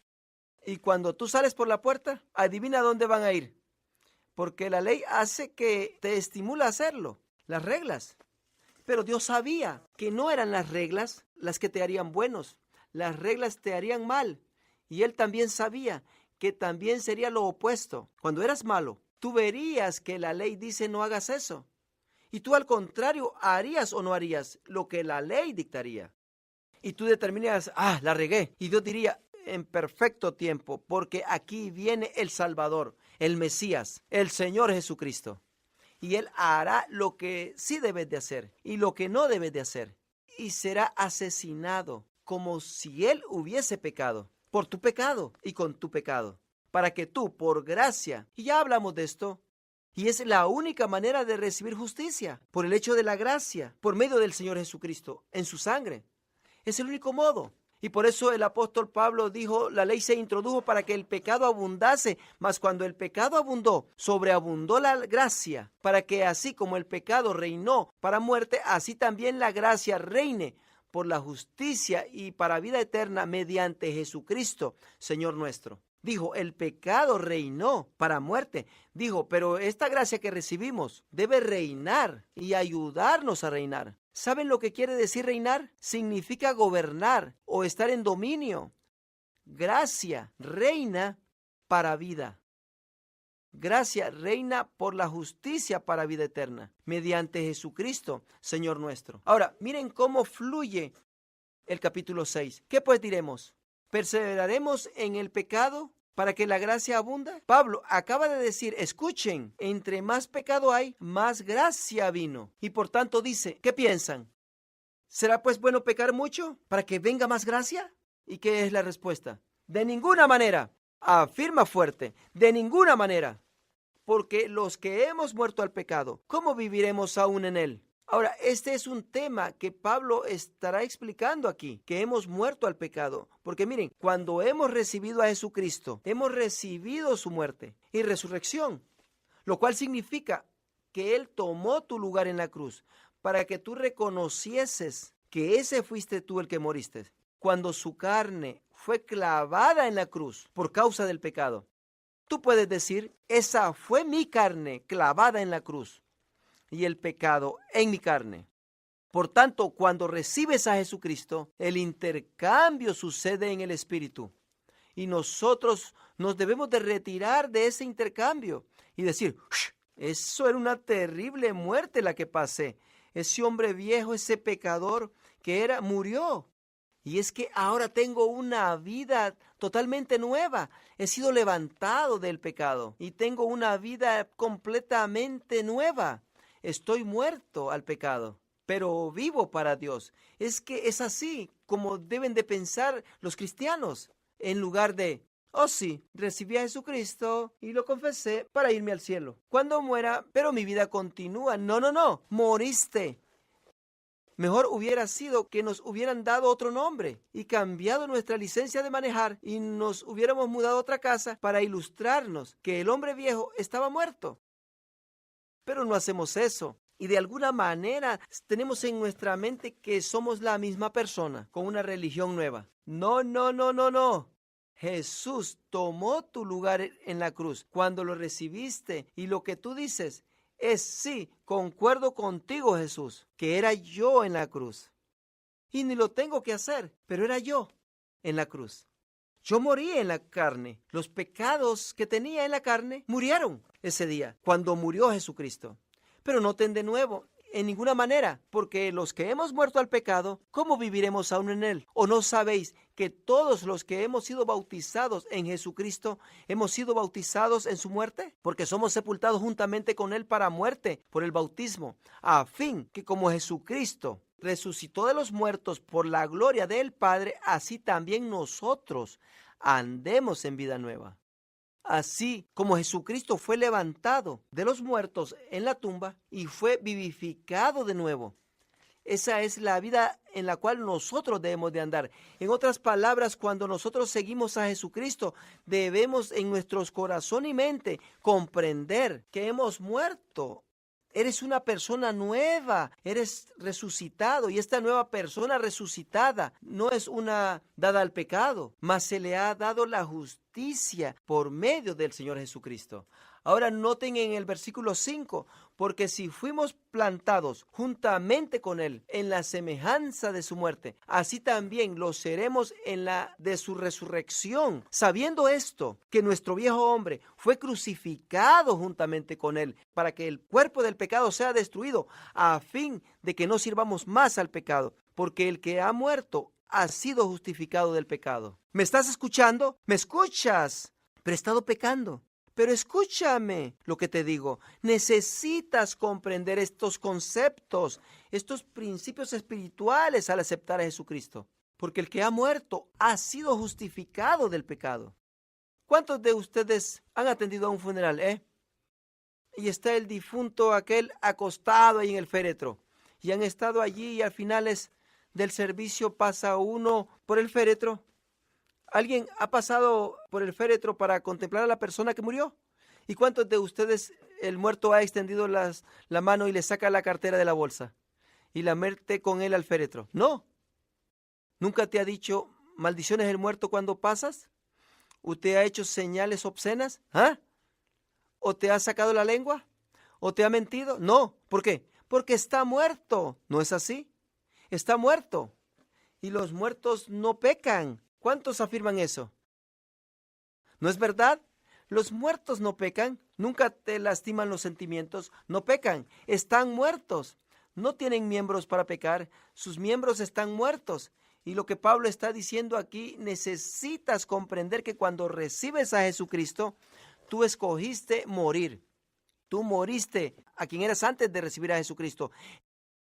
y cuando tú sales por la puerta, adivina dónde van a ir. Porque la ley hace que te estimula a hacerlo, las reglas. Pero Dios sabía que no eran las reglas las que te harían buenos, las reglas te harían mal. Y Él también sabía que también sería lo opuesto. Cuando eras malo, tú verías que la ley dice no hagas eso. Y tú al contrario harías o no harías lo que la ley dictaría. Y tú determinarías, la regué. Y Dios diría, en perfecto tiempo, porque aquí viene el Salvador, el Mesías, el Señor Jesucristo. Y Él hará lo que sí debes de hacer y lo que no debes de hacer. Y será asesinado como si Él hubiese pecado, por tu pecado y con tu pecado. Para que tú, por gracia, y ya hablamos de esto, y es la única manera de recibir justicia, por el hecho de la gracia, por medio del Señor Jesucristo, en su sangre. Es el único modo. Y por eso el apóstol Pablo dijo, la ley se introdujo para que el pecado abundase, mas cuando el pecado abundó, sobreabundó la gracia, para que así como el pecado reinó para muerte, así también la gracia reine por la justicia y para vida eterna mediante Jesucristo, Señor nuestro. Dijo, el pecado reinó para muerte. Dijo, pero esta gracia que recibimos debe reinar y ayudarnos a reinar. ¿Saben lo que quiere decir reinar? Significa gobernar o estar en dominio. Gracia reina para vida. Gracia reina por la justicia para vida eterna, mediante Jesucristo, Señor nuestro. Ahora, miren cómo fluye el capítulo 6. ¿Qué pues diremos? ¿Perseveraremos en el pecado para que la gracia abunda? Pablo acaba de decir, escuchen, entre más pecado hay, más gracia vino. Y por tanto dice, ¿qué piensan? ¿Será pues bueno pecar mucho para que venga más gracia? ¿Y qué es la respuesta? De ninguna manera. Afirma fuerte, de ninguna manera. Porque los que hemos muerto al pecado, ¿cómo viviremos aún en él? Ahora, este es un tema que Pablo estará explicando aquí, que hemos muerto al pecado. Porque miren, cuando hemos recibido a Jesucristo, hemos recibido su muerte y resurrección, lo cual significa que Él tomó tu lugar en la cruz para que tú reconocieses que ese fuiste tú el que moriste. Cuando su carne fue clavada en la cruz por causa del pecado, tú puedes decir, esa fue mi carne clavada en la cruz y el pecado en mi carne. Por tanto, cuando recibes a Jesucristo, el intercambio sucede en el Espíritu. Y nosotros nos debemos de retirar de ese intercambio y decir, eso era una terrible muerte la que pasé. Ese hombre viejo, ese pecador que era, murió. Y es que ahora tengo una vida totalmente nueva. He sido levantado del pecado y tengo una vida completamente nueva. Estoy muerto al pecado. pero vivo para Dios. Es que es así como deben de pensar los cristianos, en lugar de, oh sí, recibí a Jesucristo y lo confesé para irme al cielo. Cuando muera, pero mi vida continúa. No, no, no, moriste. Mejor hubiera sido que nos hubieran dado otro nombre y cambiado nuestra licencia de manejar y nos hubiéramos mudado a otra casa para ilustrarnos que el hombre viejo estaba muerto. Pero no hacemos eso. Y de alguna manera tenemos en nuestra mente que somos la misma persona con una religión nueva. No, no, no, no, no. Jesús tomó tu lugar en la cruz cuando lo recibiste y lo que tú dices es sí, concuerdo contigo, Jesús, que era yo en la cruz. Y ni lo tengo que hacer, pero era yo en la cruz. Yo morí en la carne. Los pecados que tenía en la carne murieron ese día, cuando murió Jesucristo. Pero noten de nuevo, en ninguna manera, porque los que hemos muerto al pecado, ¿cómo viviremos aún en él? ¿O no sabéis que todos los que hemos sido bautizados en Jesucristo, hemos sido bautizados en su muerte? Porque somos sepultados juntamente con él para muerte por el bautismo, a fin que como Jesucristo resucitó de los muertos por la gloria del Padre, así también nosotros andemos en vida nueva. Así como Jesucristo fue levantado de los muertos en la tumba y fue vivificado de nuevo. Esa es la vida en la cual nosotros debemos de andar. En otras palabras, cuando nosotros seguimos a Jesucristo, debemos en nuestros corazón y mente comprender que hemos muerto. Eres una persona nueva, eres resucitado y esta nueva persona resucitada no es una dada al pecado, mas se le ha dado la justicia por medio del Señor Jesucristo. Ahora noten en el versículo 5, porque si fuimos plantados juntamente con Él en la semejanza de su muerte, así también lo seremos en la de su resurrección. Sabiendo esto, que nuestro viejo hombre fue crucificado juntamente con Él, para que el cuerpo del pecado sea destruido, a fin de que no sirvamos más al pecado, porque el que ha muerto ha sido justificado del pecado. ¿Me estás escuchando? ¿Me escuchas? Pero he estado pecando. Pero escúchame lo que te digo. Necesitas comprender estos conceptos, estos principios espirituales al aceptar a Jesucristo. Porque el que ha muerto ha sido justificado del pecado. ¿Cuántos de ustedes han atendido a un funeral, Y está el difunto aquel acostado ahí en el féretro. Y han estado allí y al final del servicio pasa uno por el féretro. ¿Alguien ha pasado por el féretro para contemplar a la persona que murió? ¿Y cuántos de ustedes el muerto ha extendido la mano y le saca la cartera de la bolsa y la mete con él al féretro? No. ¿Nunca te ha dicho maldiciones el muerto cuando pasas? ¿O te ha hecho señales obscenas? ¿O te ha sacado la lengua? ¿O te ha mentido? No. ¿Por qué? Porque está muerto. ¿No es así? Está muerto. Y los muertos no pecan. ¿Cuántos afirman eso? ¿No es verdad? Los muertos no pecan, nunca te lastiman los sentimientos, no pecan, están muertos, no tienen miembros para pecar, sus miembros están muertos. Y lo que Pablo está diciendo aquí, necesitas comprender que cuando recibes a Jesucristo, tú escogiste morir. Tú moriste a quien eras antes de recibir a Jesucristo.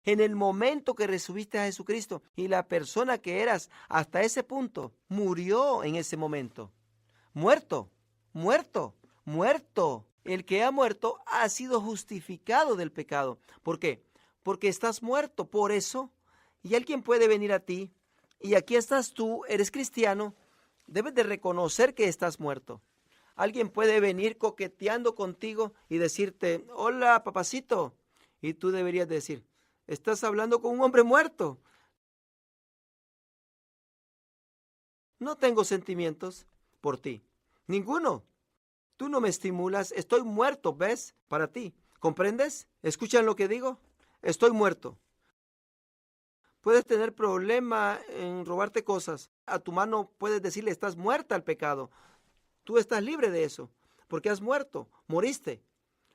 En el momento que recibiste a Jesucristo y la persona que eras hasta ese punto murió en ese momento. Muerto, muerto, muerto. El que ha muerto ha sido justificado del pecado. ¿Por qué? Porque estás muerto. Por eso, y alguien puede venir a ti y aquí estás tú, eres cristiano, debes de reconocer que estás muerto. Alguien puede venir coqueteando contigo y decirte, hola papacito, y tú deberías decir, estás hablando con un hombre muerto. No tengo sentimientos por ti. Ninguno. Tú no me estimulas. Estoy muerto, ¿ves? Para ti. ¿Comprendes? ¿Escuchan lo que digo? Estoy muerto. Puedes tener problema en robarte cosas. A tu mano puedes decirle, estás muerta al pecado. Tú estás libre de eso, porque has muerto, moriste.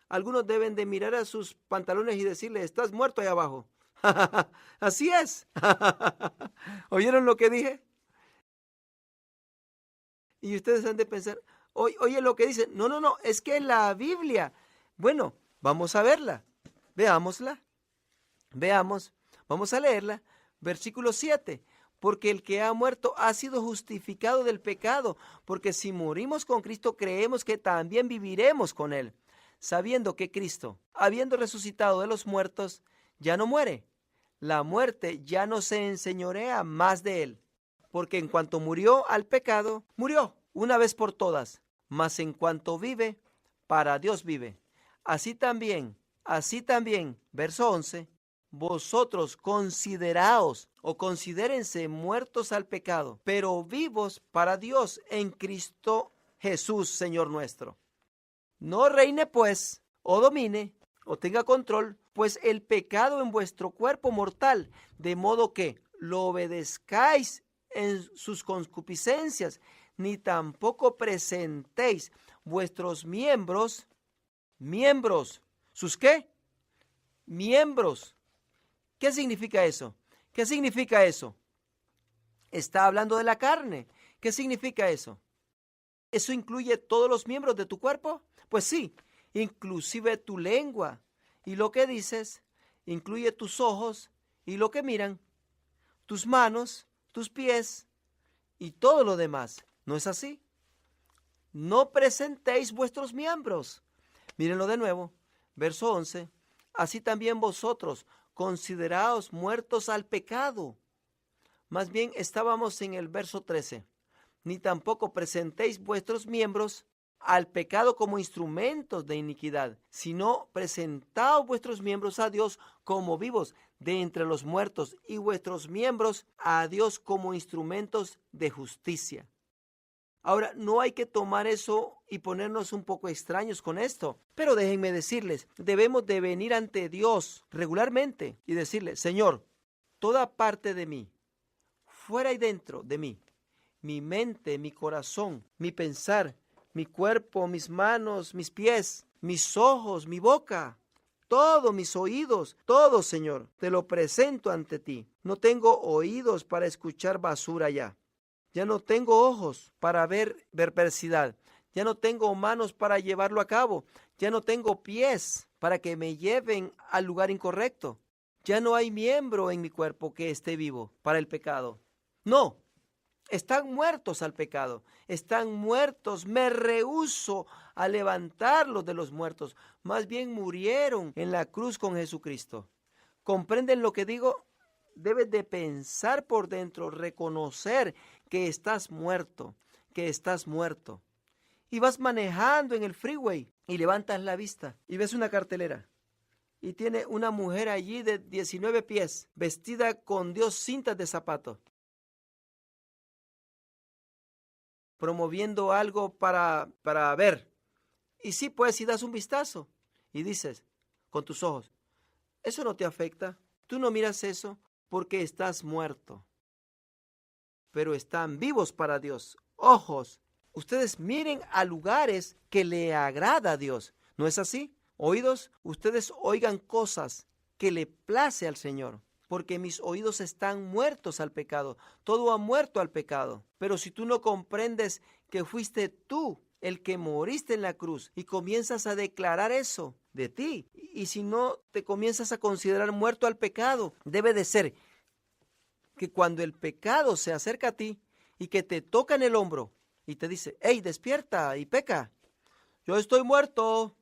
Algunos deben de mirar a sus pantalones y decirle, estás muerto ahí abajo. Así es. ¿Oyeron lo que dije? Y ustedes han de pensar, oye lo que dice. No, es que la Biblia. Bueno, vamos a verla. Veámosla. Veamos. Vamos a leerla. Versículo 7. Porque el que ha muerto ha sido justificado del pecado, porque si morimos con Cristo, creemos que también viviremos con Él, sabiendo que Cristo, habiendo resucitado de los muertos, ya no muere. La muerte ya no se enseñorea más de Él, porque en cuanto murió al pecado, murió una vez por todas, mas en cuanto vive, para Dios vive. Así también, verso 11, vosotros consideraos o considérense muertos al pecado, pero vivos para Dios en Cristo Jesús, Señor nuestro. No reine pues, o domine, o tenga control, pues el pecado en vuestro cuerpo mortal, de modo que lo obedezcáis en sus concupiscencias, ni tampoco presentéis vuestros miembros, ¿sus qué? Miembros. ¿Qué significa eso? ¿Qué significa eso? Está hablando de la carne. ¿Qué significa eso? ¿Eso incluye todos los miembros de tu cuerpo? Pues sí, inclusive tu lengua y lo que dices, incluye tus ojos y lo que miran, tus manos, tus pies y todo lo demás. ¿No es así? No presentéis vuestros miembros. Mírenlo de nuevo, verso 11. Así también vosotros, consideraos muertos al pecado. Más bien estábamos en el verso 13. Ni tampoco presentéis vuestros miembros al pecado como instrumentos de iniquidad, sino presentaos vuestros miembros a Dios como vivos de entre los muertos y vuestros miembros a Dios como instrumentos de justicia. Ahora, no hay que tomar eso y ponernos un poco extraños con esto, pero déjenme decirles, debemos de venir ante Dios regularmente y decirle, Señor, toda parte de mí, fuera y dentro de mí, mi mente, mi corazón, mi pensar, mi cuerpo, mis manos, mis pies, mis ojos, mi boca, todo, mis oídos, todo, Señor, te lo presento ante ti. No tengo oídos para escuchar basura ya. Ya no tengo ojos para ver perversidad. Ya no tengo manos para llevarlo a cabo. Ya no tengo pies para que me lleven al lugar incorrecto. Ya no hay miembro en mi cuerpo que esté vivo para el pecado. No, están muertos al pecado. Están muertos. Me rehúso a levantarlos de los muertos. Más bien murieron en la cruz con Jesucristo. ¿Comprenden lo que digo? Debes de pensar por dentro, reconocer que estás muerto, Y vas manejando en el freeway y levantas la vista y ves una cartelera. Y tiene una mujer allí de 19 pies, vestida con cintas de zapato, promoviendo algo para ver. Y sí, pues, si das un vistazo y dices con tus ojos, eso no te afecta, tú no miras eso porque estás muerto. Pero están vivos para Dios. Ojos, ustedes miren a lugares que le agrada a Dios. ¿No es así? Oídos, ustedes oigan cosas que le place al Señor. Porque mis oídos están muertos al pecado. Todo ha muerto al pecado. Pero si tú no comprendes que fuiste tú el que moriste en la cruz y comienzas a declarar eso de ti, y si no te comienzas a considerar muerto al pecado, debe de ser que cuando el pecado se acerca a ti y que te toca en el hombro y te dice, hey, despierta y peca, yo estoy muerto,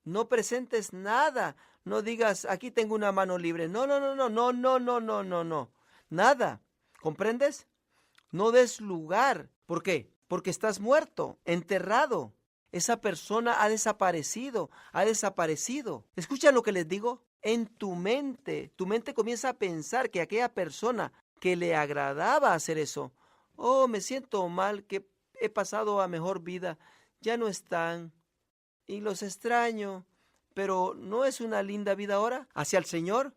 no presentes nada, no digas, aquí tengo una mano libre, no, nada, ¿comprendes? No des lugar, ¿por qué? Porque estás muerto, enterrado, esa persona ha desaparecido. ¿Escuchan lo que les digo? En tu mente comienza a pensar que aquella persona que le agradaba hacer eso, oh, me siento mal, que he pasado a mejor vida, ya no están y los extraño, pero ¿no es una linda vida ahora hacia el Señor?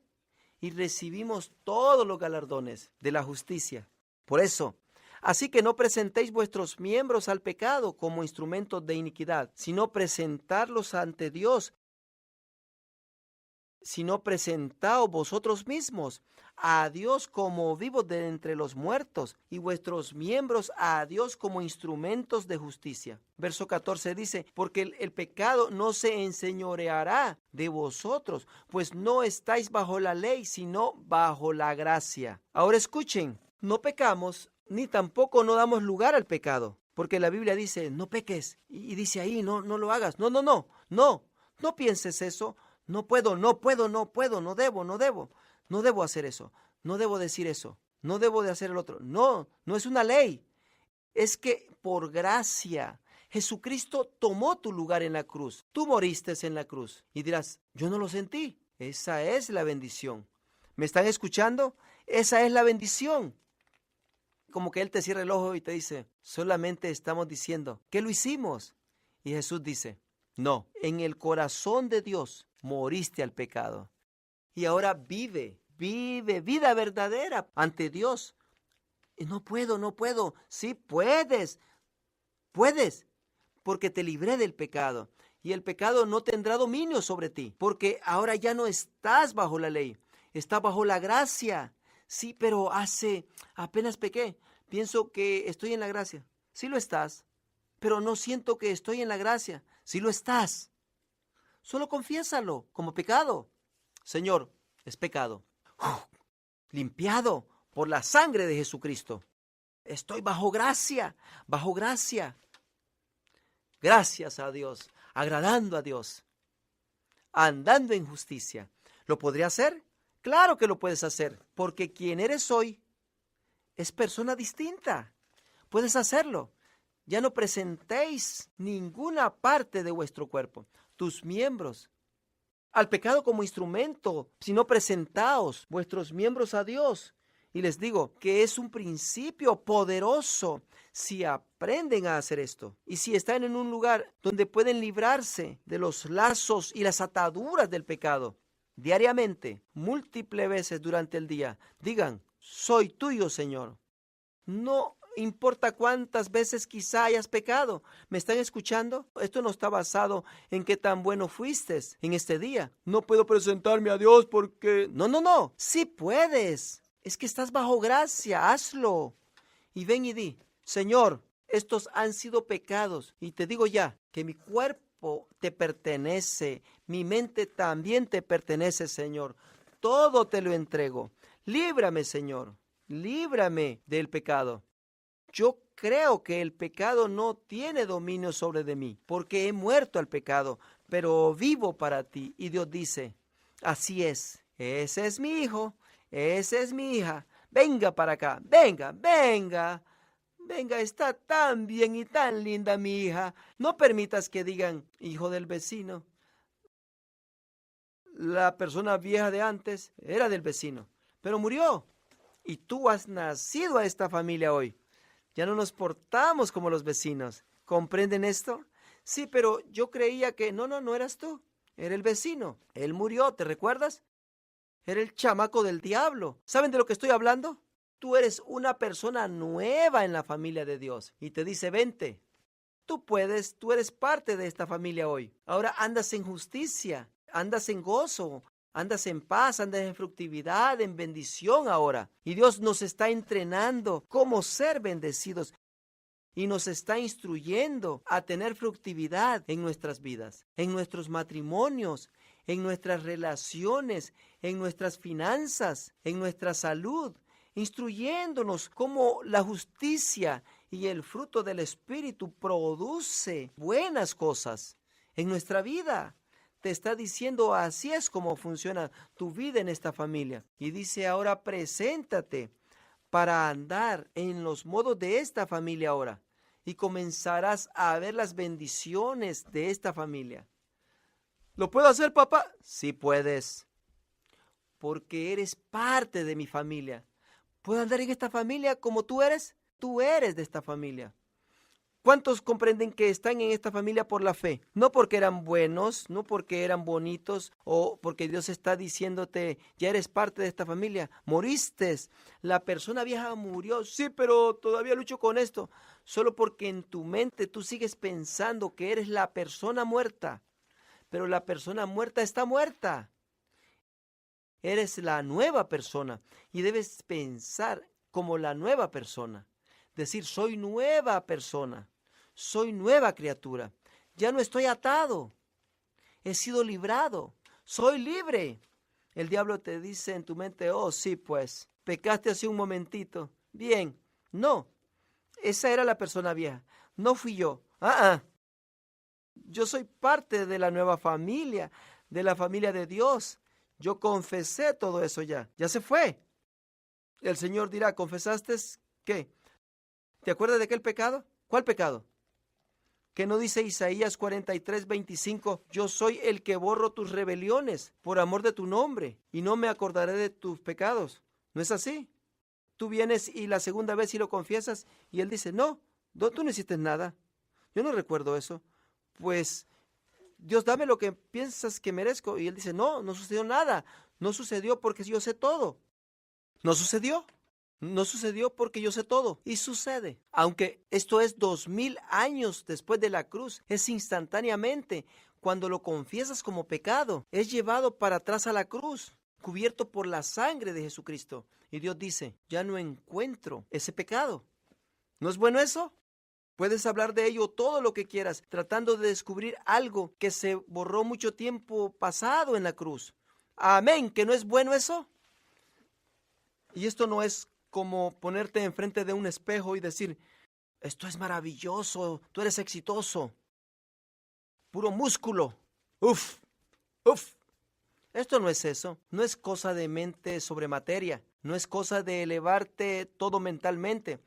Y recibimos todos los galardones de la justicia. Por eso, así que no presentéis vuestros miembros al pecado como instrumentos de iniquidad, sino presentarlos ante Dios. sino presentaos vosotros mismos a Dios como vivos de entre los muertos y vuestros miembros a Dios como instrumentos de justicia. Verso 14 dice, porque el pecado no se enseñoreará de vosotros, pues no estáis bajo la ley, sino bajo la gracia. Ahora escuchen, no pecamos ni tampoco no damos lugar al pecado, porque la Biblia dice, no peques, y dice ahí, no lo hagas. No pienses eso. No puedo, no debo hacer eso, no debo decir eso, no debo de hacer el otro. No es una ley, es que por gracia Jesucristo tomó tu lugar en la cruz. Tú moriste en la cruz y dirás, yo no lo sentí. Esa es la bendición. ¿Me están escuchando? Esa es la bendición. Como que Él te cierra el ojo y te dice, solamente estamos diciendo que lo hicimos. Y Jesús dice, no, en el corazón de Dios moriste al pecado. Y ahora vive vida verdadera ante Dios. Y no puedo. Sí puedes, porque te libré del pecado. Y el pecado no tendrá dominio sobre ti, porque ahora ya no estás bajo la ley, estás bajo la gracia. Sí, pero apenas pequé, pienso que estoy en la gracia. Sí lo estás, pero no siento que estoy en la gracia. Sí lo estás. Solo confiésalo como pecado. Señor, es pecado. Limpiado por la sangre de Jesucristo. Estoy bajo gracia. Gracias a Dios, agradando a Dios, andando en justicia. ¿Lo podría hacer? Claro que lo puedes hacer, porque quien eres hoy es persona distinta. Puedes hacerlo. Ya no presentéis ninguna parte de vuestro cuerpo, tus miembros, al pecado como instrumento, sino presentaos vuestros miembros a Dios. Y les digo que es un principio poderoso si aprenden a hacer esto. Y si están en un lugar donde pueden librarse de los lazos y las ataduras del pecado, diariamente, múltiples veces durante el día, digan, soy tuyo, Señor. No importa cuántas veces quizá hayas pecado. ¿Me están escuchando? Esto no está basado en qué tan bueno fuiste en este día. No puedo presentarme a Dios porque... No. Sí puedes. Es que estás bajo gracia. Hazlo. Y ven y di, Señor, estos han sido pecados. Y te digo ya que mi cuerpo te pertenece. Mi mente también te pertenece, Señor. Todo te lo entrego. Líbrame, Señor. Líbrame del pecado. Yo creo que el pecado no tiene dominio sobre de mí, porque he muerto al pecado, pero vivo para ti. Y Dios dice, así es, ese es mi hijo, esa es mi hija. Venga para acá, venga, está tan bien y tan linda mi hija. No permitas que digan, hijo del vecino. La persona vieja de antes era del vecino, pero murió. Y tú has nacido a esta familia hoy. Ya no nos portamos como los vecinos. ¿Comprenden esto? Sí, pero yo creía que no eras tú. Era el vecino. Él murió, ¿te recuerdas? Era el chamaco del diablo. ¿Saben de lo que estoy hablando? Tú eres una persona nueva en la familia de Dios. Y te dice, vente. Tú eres parte de esta familia hoy. Ahora andas en justicia, andas en gozo, andas en paz, andas en fructividad, en bendición ahora. Y Dios nos está entrenando cómo ser bendecidos. Y nos está instruyendo a tener fructividad en nuestras vidas, en nuestros matrimonios, en nuestras relaciones, en nuestras finanzas, en nuestra salud, instruyéndonos cómo la justicia y el fruto del Espíritu produce buenas cosas en nuestra vida. Te está diciendo, así es como funciona tu vida en esta familia. Y dice, ahora preséntate para andar en los modos de esta familia ahora. Y comenzarás a ver las bendiciones de esta familia. ¿Lo puedo hacer, papá? Sí puedes, porque eres parte de mi familia. ¿Puedo andar en esta familia como tú eres? Tú eres de esta familia. ¿Cuántos comprenden que están en esta familia por la fe? No porque eran buenos, no porque eran bonitos o porque Dios está diciéndote, ya eres parte de esta familia. Moriste, la persona vieja murió. Sí, pero todavía lucho con esto. Solo porque en tu mente tú sigues pensando que eres la persona muerta. Pero la persona muerta está muerta. Eres la nueva persona y debes pensar como la nueva persona. Decir, soy nueva persona, soy nueva criatura. Ya no estoy atado, he sido librado, soy libre. El diablo te dice en tu mente, oh sí, pues, pecaste hace un momentito. Bien, no, esa era la persona vieja, no fui yo. Yo soy parte de la nueva familia, de la familia de Dios. Yo confesé todo eso ya se fue. El Señor dirá, ¿confesaste qué? ¿Te acuerdas de aquel pecado? ¿Cuál pecado? ¿Que no dice Isaías 43:25? Yo soy el que borro tus rebeliones por amor de tu nombre y no me acordaré de tus pecados. ¿No es así? Tú vienes y la segunda vez y lo confiesas y Él dice, no, tú no hiciste nada. Yo no recuerdo eso. Pues, Dios, dame lo que piensas que merezco. Y Él dice, no, no sucedió nada. No sucedió porque yo sé todo. ¿No sucedió? No sucedió porque yo sé todo. Y sucede. Aunque esto es 2000 años después de la cruz. Es instantáneamente. Cuando lo confiesas como pecado, es llevado para atrás a la cruz, cubierto por la sangre de Jesucristo. Y Dios dice, ya no encuentro ese pecado. ¿No es bueno eso? Puedes hablar de ello todo lo que quieras, tratando de descubrir algo que se borró mucho tiempo pasado en la cruz. Amén, ¿que no es bueno eso? Y esto no es como ponerte enfrente de un espejo y decir, esto es maravilloso, tú eres exitoso, puro músculo, uf, uf. Esto no es eso, no es cosa de mente sobre materia, no es cosa de elevarte todo mentalmente.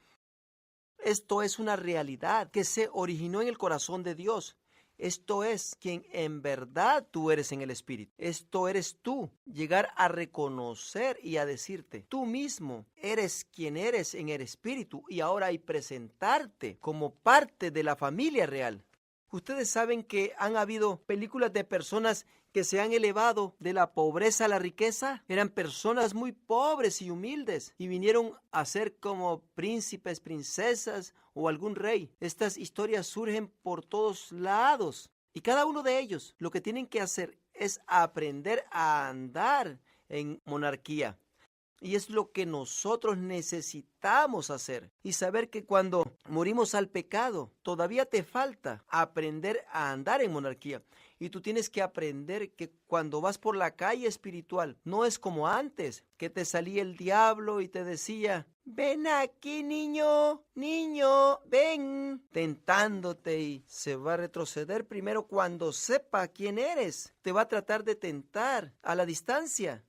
Esto es una realidad que se originó en el corazón de Dios. Esto es quien en verdad tú eres en el Espíritu. Esto eres tú. Llegar a reconocer y a decirte, tú mismo eres quien eres en el Espíritu y ahora hay presentarte como parte de la familia real. Ustedes saben que han habido películas de personas que se han elevado de la pobreza a la riqueza. Eran personas muy pobres y humildes y vinieron a ser como príncipes, princesas o algún rey. Estas historias surgen por todos lados y cada uno de ellos lo que tienen que hacer es aprender a andar en monarquía. Y es lo que nosotros necesitamos hacer. Y saber que cuando morimos al pecado, todavía te falta aprender a andar en monarquía. Y tú tienes que aprender que cuando vas por la calle espiritual, no es como antes, que te salía el diablo y te decía, ven aquí niño, niño, ven, tentándote, y se va a retroceder primero cuando sepa quién eres. Te va a tratar de tentar a la distancia.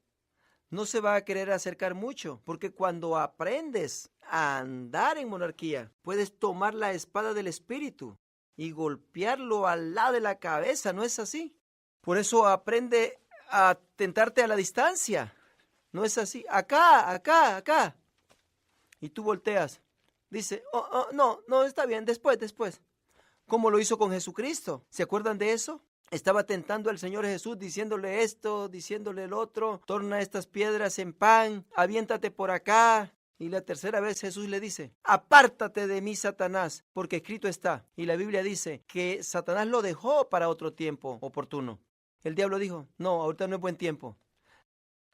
No se va a querer acercar mucho, porque cuando aprendes a andar en monarquía, puedes tomar la espada del Espíritu y golpearlo al lado de la cabeza, ¿no es así? Por eso aprende a tentarte a la distancia, ¿no es así? Acá, acá, acá. Y tú volteas. Dice, no, está bien, después. Como lo hizo con Jesucristo. ¿Se acuerdan de eso? Estaba tentando al Señor Jesús, diciéndole esto, diciéndole el otro, torna estas piedras en pan, aviéntate por acá. Y la tercera vez Jesús le dice, apártate de mí, Satanás, porque escrito está. Y la Biblia dice que Satanás lo dejó para otro tiempo oportuno. El diablo dijo, no, ahorita no es buen tiempo.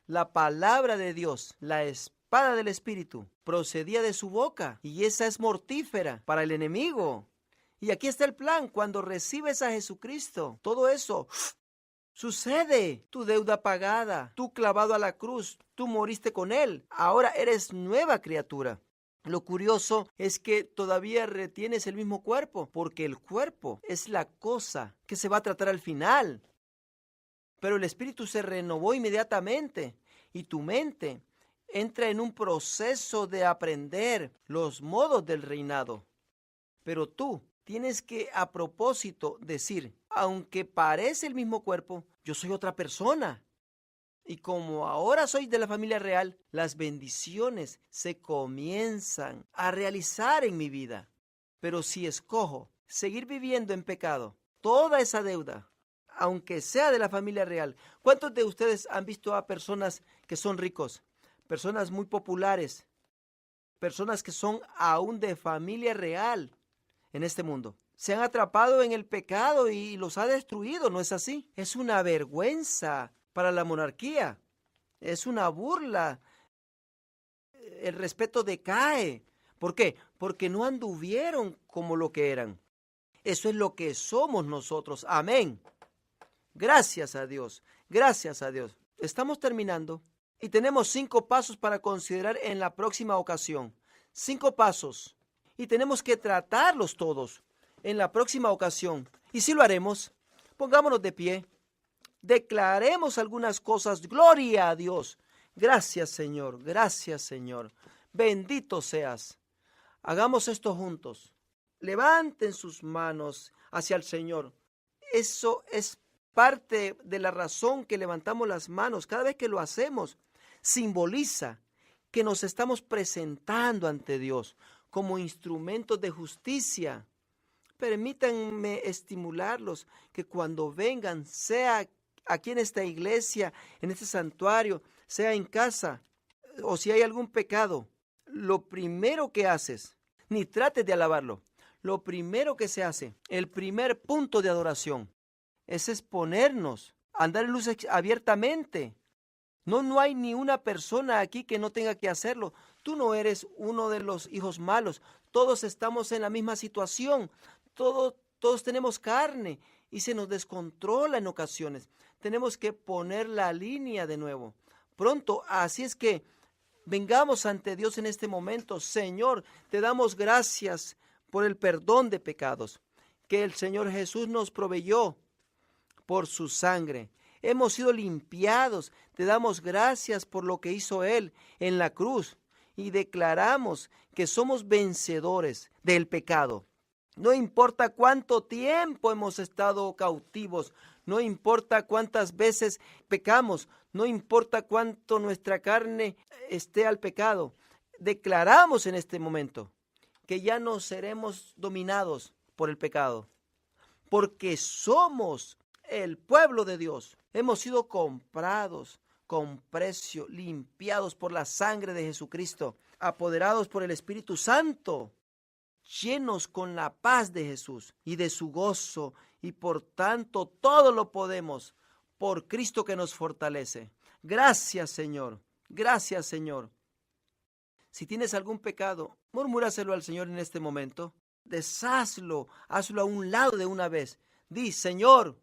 La palabra de Dios, la espada del Espíritu, procedía de su boca, y esa es mortífera para el enemigo. Y aquí está el plan, cuando recibes a Jesucristo, todo eso sucede. Tu deuda pagada, tú clavado a la cruz, tú moriste con Él, ahora eres nueva criatura. Lo curioso es que todavía retienes el mismo cuerpo, porque el cuerpo es la cosa que se va a tratar al final. Pero el espíritu se renovó inmediatamente y tu mente entra en un proceso de aprender los modos del reinado. Pero tú tienes que a propósito decir, aunque parece el mismo cuerpo, yo soy otra persona. Y como ahora soy de la familia real, las bendiciones se comienzan a realizar en mi vida. Pero si escojo seguir viviendo en pecado, toda esa deuda, aunque sea de la familia real. ¿Cuántos de ustedes han visto a personas que son ricos? Personas muy populares, personas que son aún de familia real en este mundo. Se han atrapado en el pecado y los ha destruido, ¿no es así? Es una vergüenza para la monarquía. Es una burla. El respeto decae. ¿Por qué? Porque no anduvieron como lo que eran. Eso es lo que somos nosotros. Amén. Gracias a Dios. Gracias a Dios. Estamos terminando y tenemos 5 pasos para considerar en la próxima ocasión. 5 pasos. Y tenemos que tratarlos todos en la próxima ocasión. Y si lo haremos, pongámonos de pie. Declaremos algunas cosas. Gloria a Dios. Gracias, Señor. Gracias, Señor. Bendito seas. Hagamos esto juntos. Levanten sus manos hacia el Señor. Eso es parte de la razón que levantamos las manos. Cada vez que lo hacemos, simboliza que nos estamos presentando ante Dios como instrumentos de justicia. Permítanme estimularlos que cuando vengan, sea aquí en esta iglesia, en este santuario, sea en casa, o si hay algún pecado, lo primero que haces, ni trates de alabarlo, lo primero que se hace, el primer punto de adoración, es exponernos, andar en luz abiertamente. No hay ni una persona aquí que no tenga que hacerlo. Tú no eres uno de los hijos malos. Todos estamos en la misma situación. Todos tenemos carne y se nos descontrola en ocasiones. Tenemos que poner la línea de nuevo. Pronto, así es que vengamos ante Dios en este momento. Señor, te damos gracias por el perdón de pecados que el Señor Jesús nos proveyó por su sangre. Hemos sido limpiados. Te damos gracias por lo que hizo Él en la cruz y declaramos que somos vencedores del pecado. No importa cuánto tiempo hemos estado cautivos, no importa cuántas veces pecamos, no importa cuánto nuestra carne esté al pecado. Declaramos en este momento que ya no seremos dominados por el pecado, porque somos el pueblo de Dios. Hemos sido comprados con precio, limpiados por la sangre de Jesucristo, apoderados por el Espíritu Santo, llenos con la paz de Jesús y de su gozo, y por tanto todo lo podemos por Cristo que nos fortalece. Gracias, Señor. Gracias, Señor. Si tienes algún pecado, murmúraselo al Señor en este momento. Deshazlo, hazlo a un lado de una vez. Di, Señor,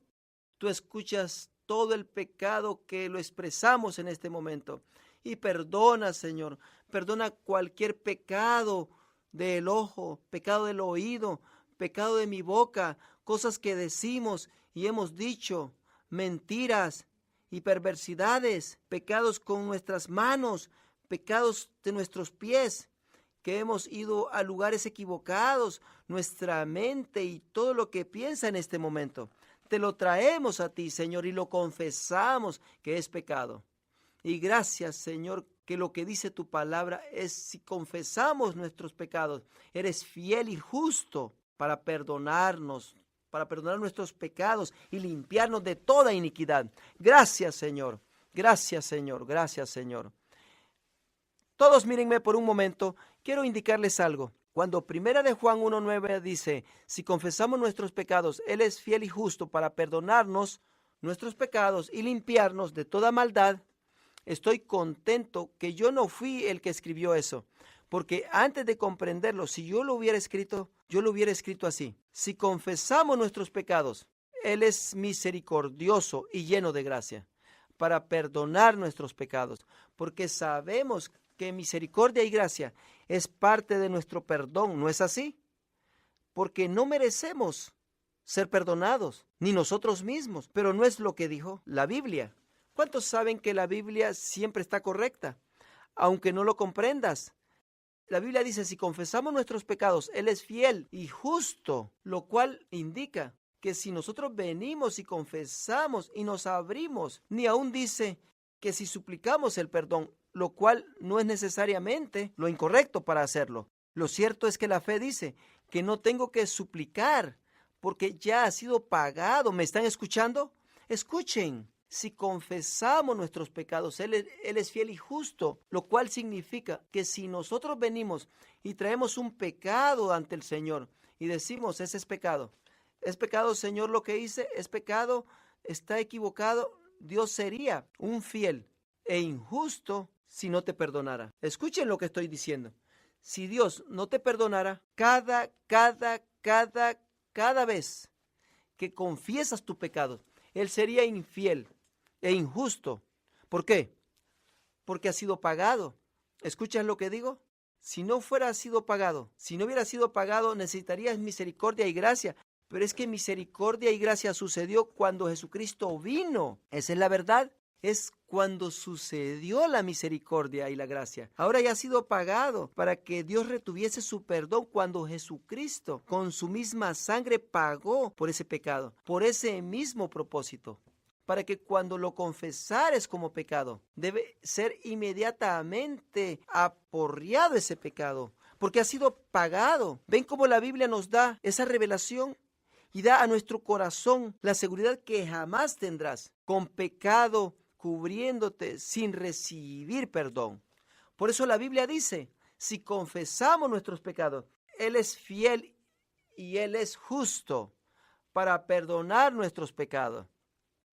tú escuchas todo el pecado que lo expresamos en este momento. Y perdona, Señor, perdona cualquier pecado del ojo, pecado del oído, pecado de mi boca, cosas que decimos y hemos dicho, mentiras y perversidades, pecados con nuestras manos, pecados de nuestros pies, que hemos ido a lugares equivocados, nuestra mente y todo lo que piensa en este momento. Te lo traemos a ti, Señor, y lo confesamos que es pecado. Y gracias, Señor, que lo que dice tu palabra es: si confesamos nuestros pecados, eres fiel y justo para perdonarnos, para perdonar nuestros pecados y limpiarnos de toda iniquidad. Gracias, Señor. Gracias, Señor. Gracias, Señor. Todos mírenme por un momento. Quiero indicarles algo. Cuando 1 de Juan 1:9 dice: si confesamos nuestros pecados, Él es fiel y justo para perdonarnos nuestros pecados y limpiarnos de toda maldad. Estoy contento que yo no fui el que escribió eso, porque antes de comprenderlo, si yo lo hubiera escrito así: si confesamos nuestros pecados, Él es misericordioso y lleno de gracia para perdonar nuestros pecados, porque sabemos que misericordia y gracia es parte de nuestro perdón, ¿no es así? Porque no merecemos ser perdonados, ni nosotros mismos, pero no es lo que dijo la Biblia. ¿Cuántos saben que la Biblia siempre está correcta? Aunque no lo comprendas. La Biblia dice: si confesamos nuestros pecados, Él es fiel y justo, lo cual indica que si nosotros venimos y confesamos y nos abrimos, ni aún dice que si suplicamos el perdón, lo cual no es necesariamente lo incorrecto para hacerlo. Lo cierto es que la fe dice que no tengo que suplicar porque ya ha sido pagado. ¿Me están escuchando? Escuchen. Si confesamos nuestros pecados, Él es fiel y justo, lo cual significa que si nosotros venimos y traemos un pecado ante el Señor y decimos: ese es pecado, Señor, lo que hice, es pecado, está equivocado, Dios sería un fiel e injusto si no te perdonara. Escuchen lo que estoy diciendo. Si Dios no te perdonara, cada vez que confiesas tu pecado, Él sería infiel e injusto. ¿Por qué? Porque ha sido pagado. ¿Escuchas lo que digo? Si no hubiera sido pagado, necesitarías misericordia y gracia. Pero es que misericordia y gracia sucedió cuando Jesucristo vino. Esa es la verdad. Es cuando sucedió la misericordia y la gracia. Ahora ya ha sido pagado para que Dios retuviese su perdón cuando Jesucristo con su misma sangre pagó por ese pecado, por ese mismo propósito. Para que cuando lo confesares como pecado, debe ser inmediatamente aporreado ese pecado, porque ha sido pagado. ¿Ven cómo la Biblia nos da esa revelación? Y da a nuestro corazón la seguridad que jamás tendrás con pecado cubriéndote sin recibir perdón. Por eso la Biblia dice, si confesamos nuestros pecados, Él es fiel y Él es justo para perdonar nuestros pecados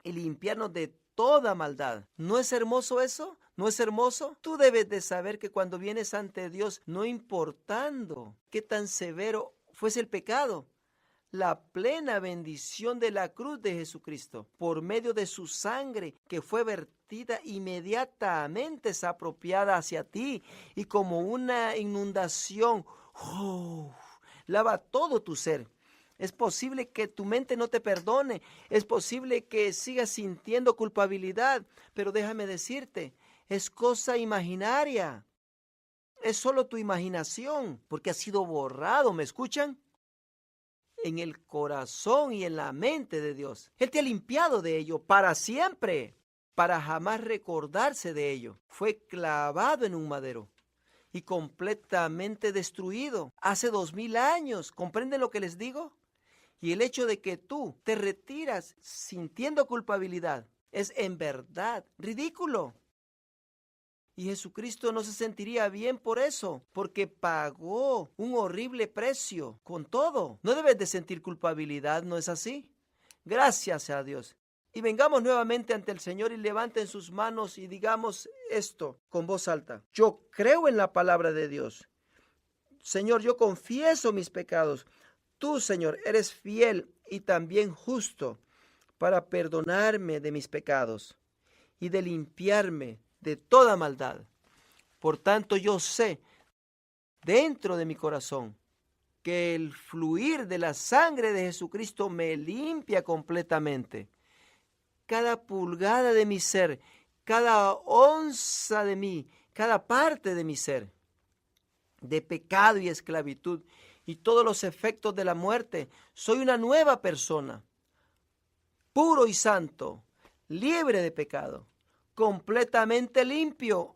y limpiarnos de toda maldad. ¿No es hermoso eso? ¿No es hermoso? Tú debes de saber que cuando vienes ante Dios, no importando qué tan severo fuese el pecado, la plena bendición de la cruz de Jesucristo, por medio de su sangre que fue vertida inmediatamente es apropiada hacia ti y como una inundación, lava todo tu ser. Es posible que tu mente no te perdone, es posible que sigas sintiendo culpabilidad, pero déjame decirte, es cosa imaginaria, es solo tu imaginación, porque ha sido borrado, ¿me escuchan? En el corazón y en la mente de Dios. Él te ha limpiado de ello para siempre, para jamás recordarse de ello. Fue clavado en un madero y completamente destruido hace 2000 años. ¿Comprenden lo que les digo? Y el hecho de que tú te retiras sintiendo culpabilidad es en verdad ridículo. Y Jesucristo no se sentiría bien por eso, porque pagó un horrible precio con todo. No debes de sentir culpabilidad, ¿no es así? Gracias a Dios. Y vengamos nuevamente ante el Señor y levanten sus manos y digamos esto con voz alta. Yo creo en la palabra de Dios. Señor, yo confieso mis pecados. Tú, Señor, eres fiel y también justo para perdonarme de mis pecados y de limpiarme de toda maldad. Por tanto, yo sé dentro de mi corazón que el fluir de la sangre de Jesucristo me limpia completamente. Cada pulgada de mi ser, cada onza de mí, cada parte de mi ser, de pecado y esclavitud y todos los efectos de la muerte. Soy una nueva persona, puro y santo, libre de pecado, completamente limpio,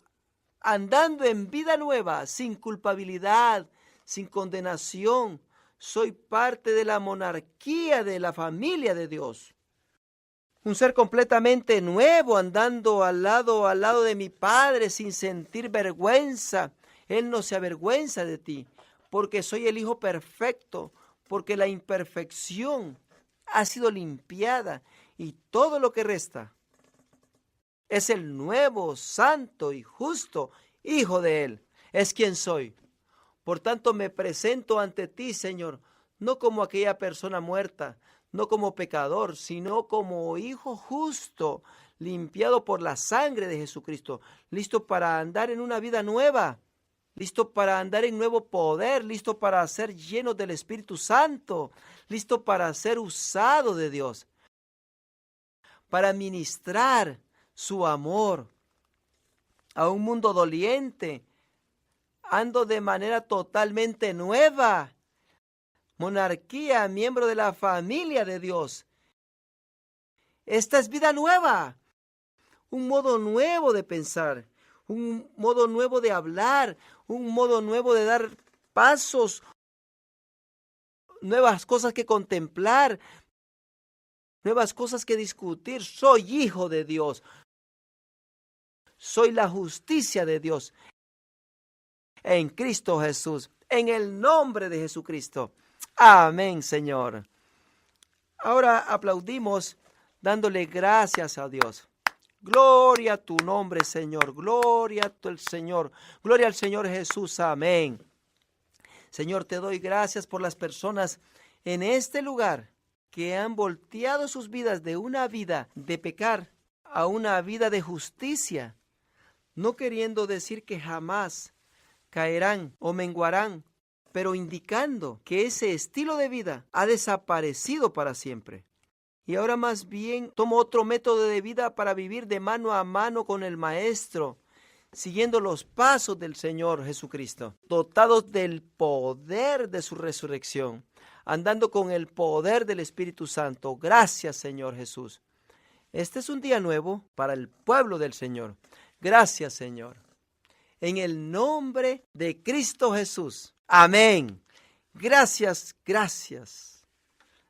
andando en vida nueva, sin culpabilidad, sin condenación. Soy parte de la monarquía de la familia de Dios. Un ser completamente nuevo, andando al lado de mi Padre sin sentir vergüenza. Él no se avergüenza de ti, porque soy el Hijo perfecto, porque la imperfección ha sido limpiada y todo lo que resta es el nuevo, santo y justo Hijo de Él. Es quien soy. Por tanto, me presento ante ti, Señor, no como aquella persona muerta, no como pecador, sino como hijo justo, limpiado por la sangre de Jesucristo, listo para andar en una vida nueva, listo para andar en nuevo poder, listo para ser lleno del Espíritu Santo, listo para ser usado de Dios, para ministrar su amor a un mundo doliente. Ando de manera totalmente nueva. Monarquía, miembro de la familia de Dios. Esta es vida nueva. Un modo nuevo de pensar. Un modo nuevo de hablar. Un modo nuevo de dar pasos. Nuevas cosas que contemplar. Nuevas cosas que discutir. Soy hijo de Dios. Soy la justicia de Dios. En Cristo Jesús. En el nombre de Jesucristo. Amén, Señor. Ahora aplaudimos dándole gracias a Dios. Gloria a tu nombre, Señor. Gloria a tu Señor. Gloria al Señor Jesús. Amén. Señor, te doy gracias por las personas en este lugar que han volteado sus vidas de una vida de pecar a una vida de justicia, no queriendo decir que jamás caerán o menguarán, pero indicando que ese estilo de vida ha desaparecido para siempre. Y ahora más bien tomo otro método de vida para vivir de mano a mano con el Maestro, siguiendo los pasos del Señor Jesucristo, dotados del poder de su resurrección, andando con el poder del Espíritu Santo. Gracias, Señor Jesús. Este es un día nuevo para el pueblo del Señor. Gracias, Señor. En el nombre de Cristo Jesús. Amén. Gracias, gracias.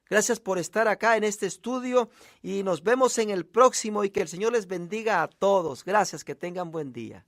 Gracias por estar acá en este estudio y nos vemos en el próximo y que el Señor les bendiga a todos. Gracias, que tengan buen día.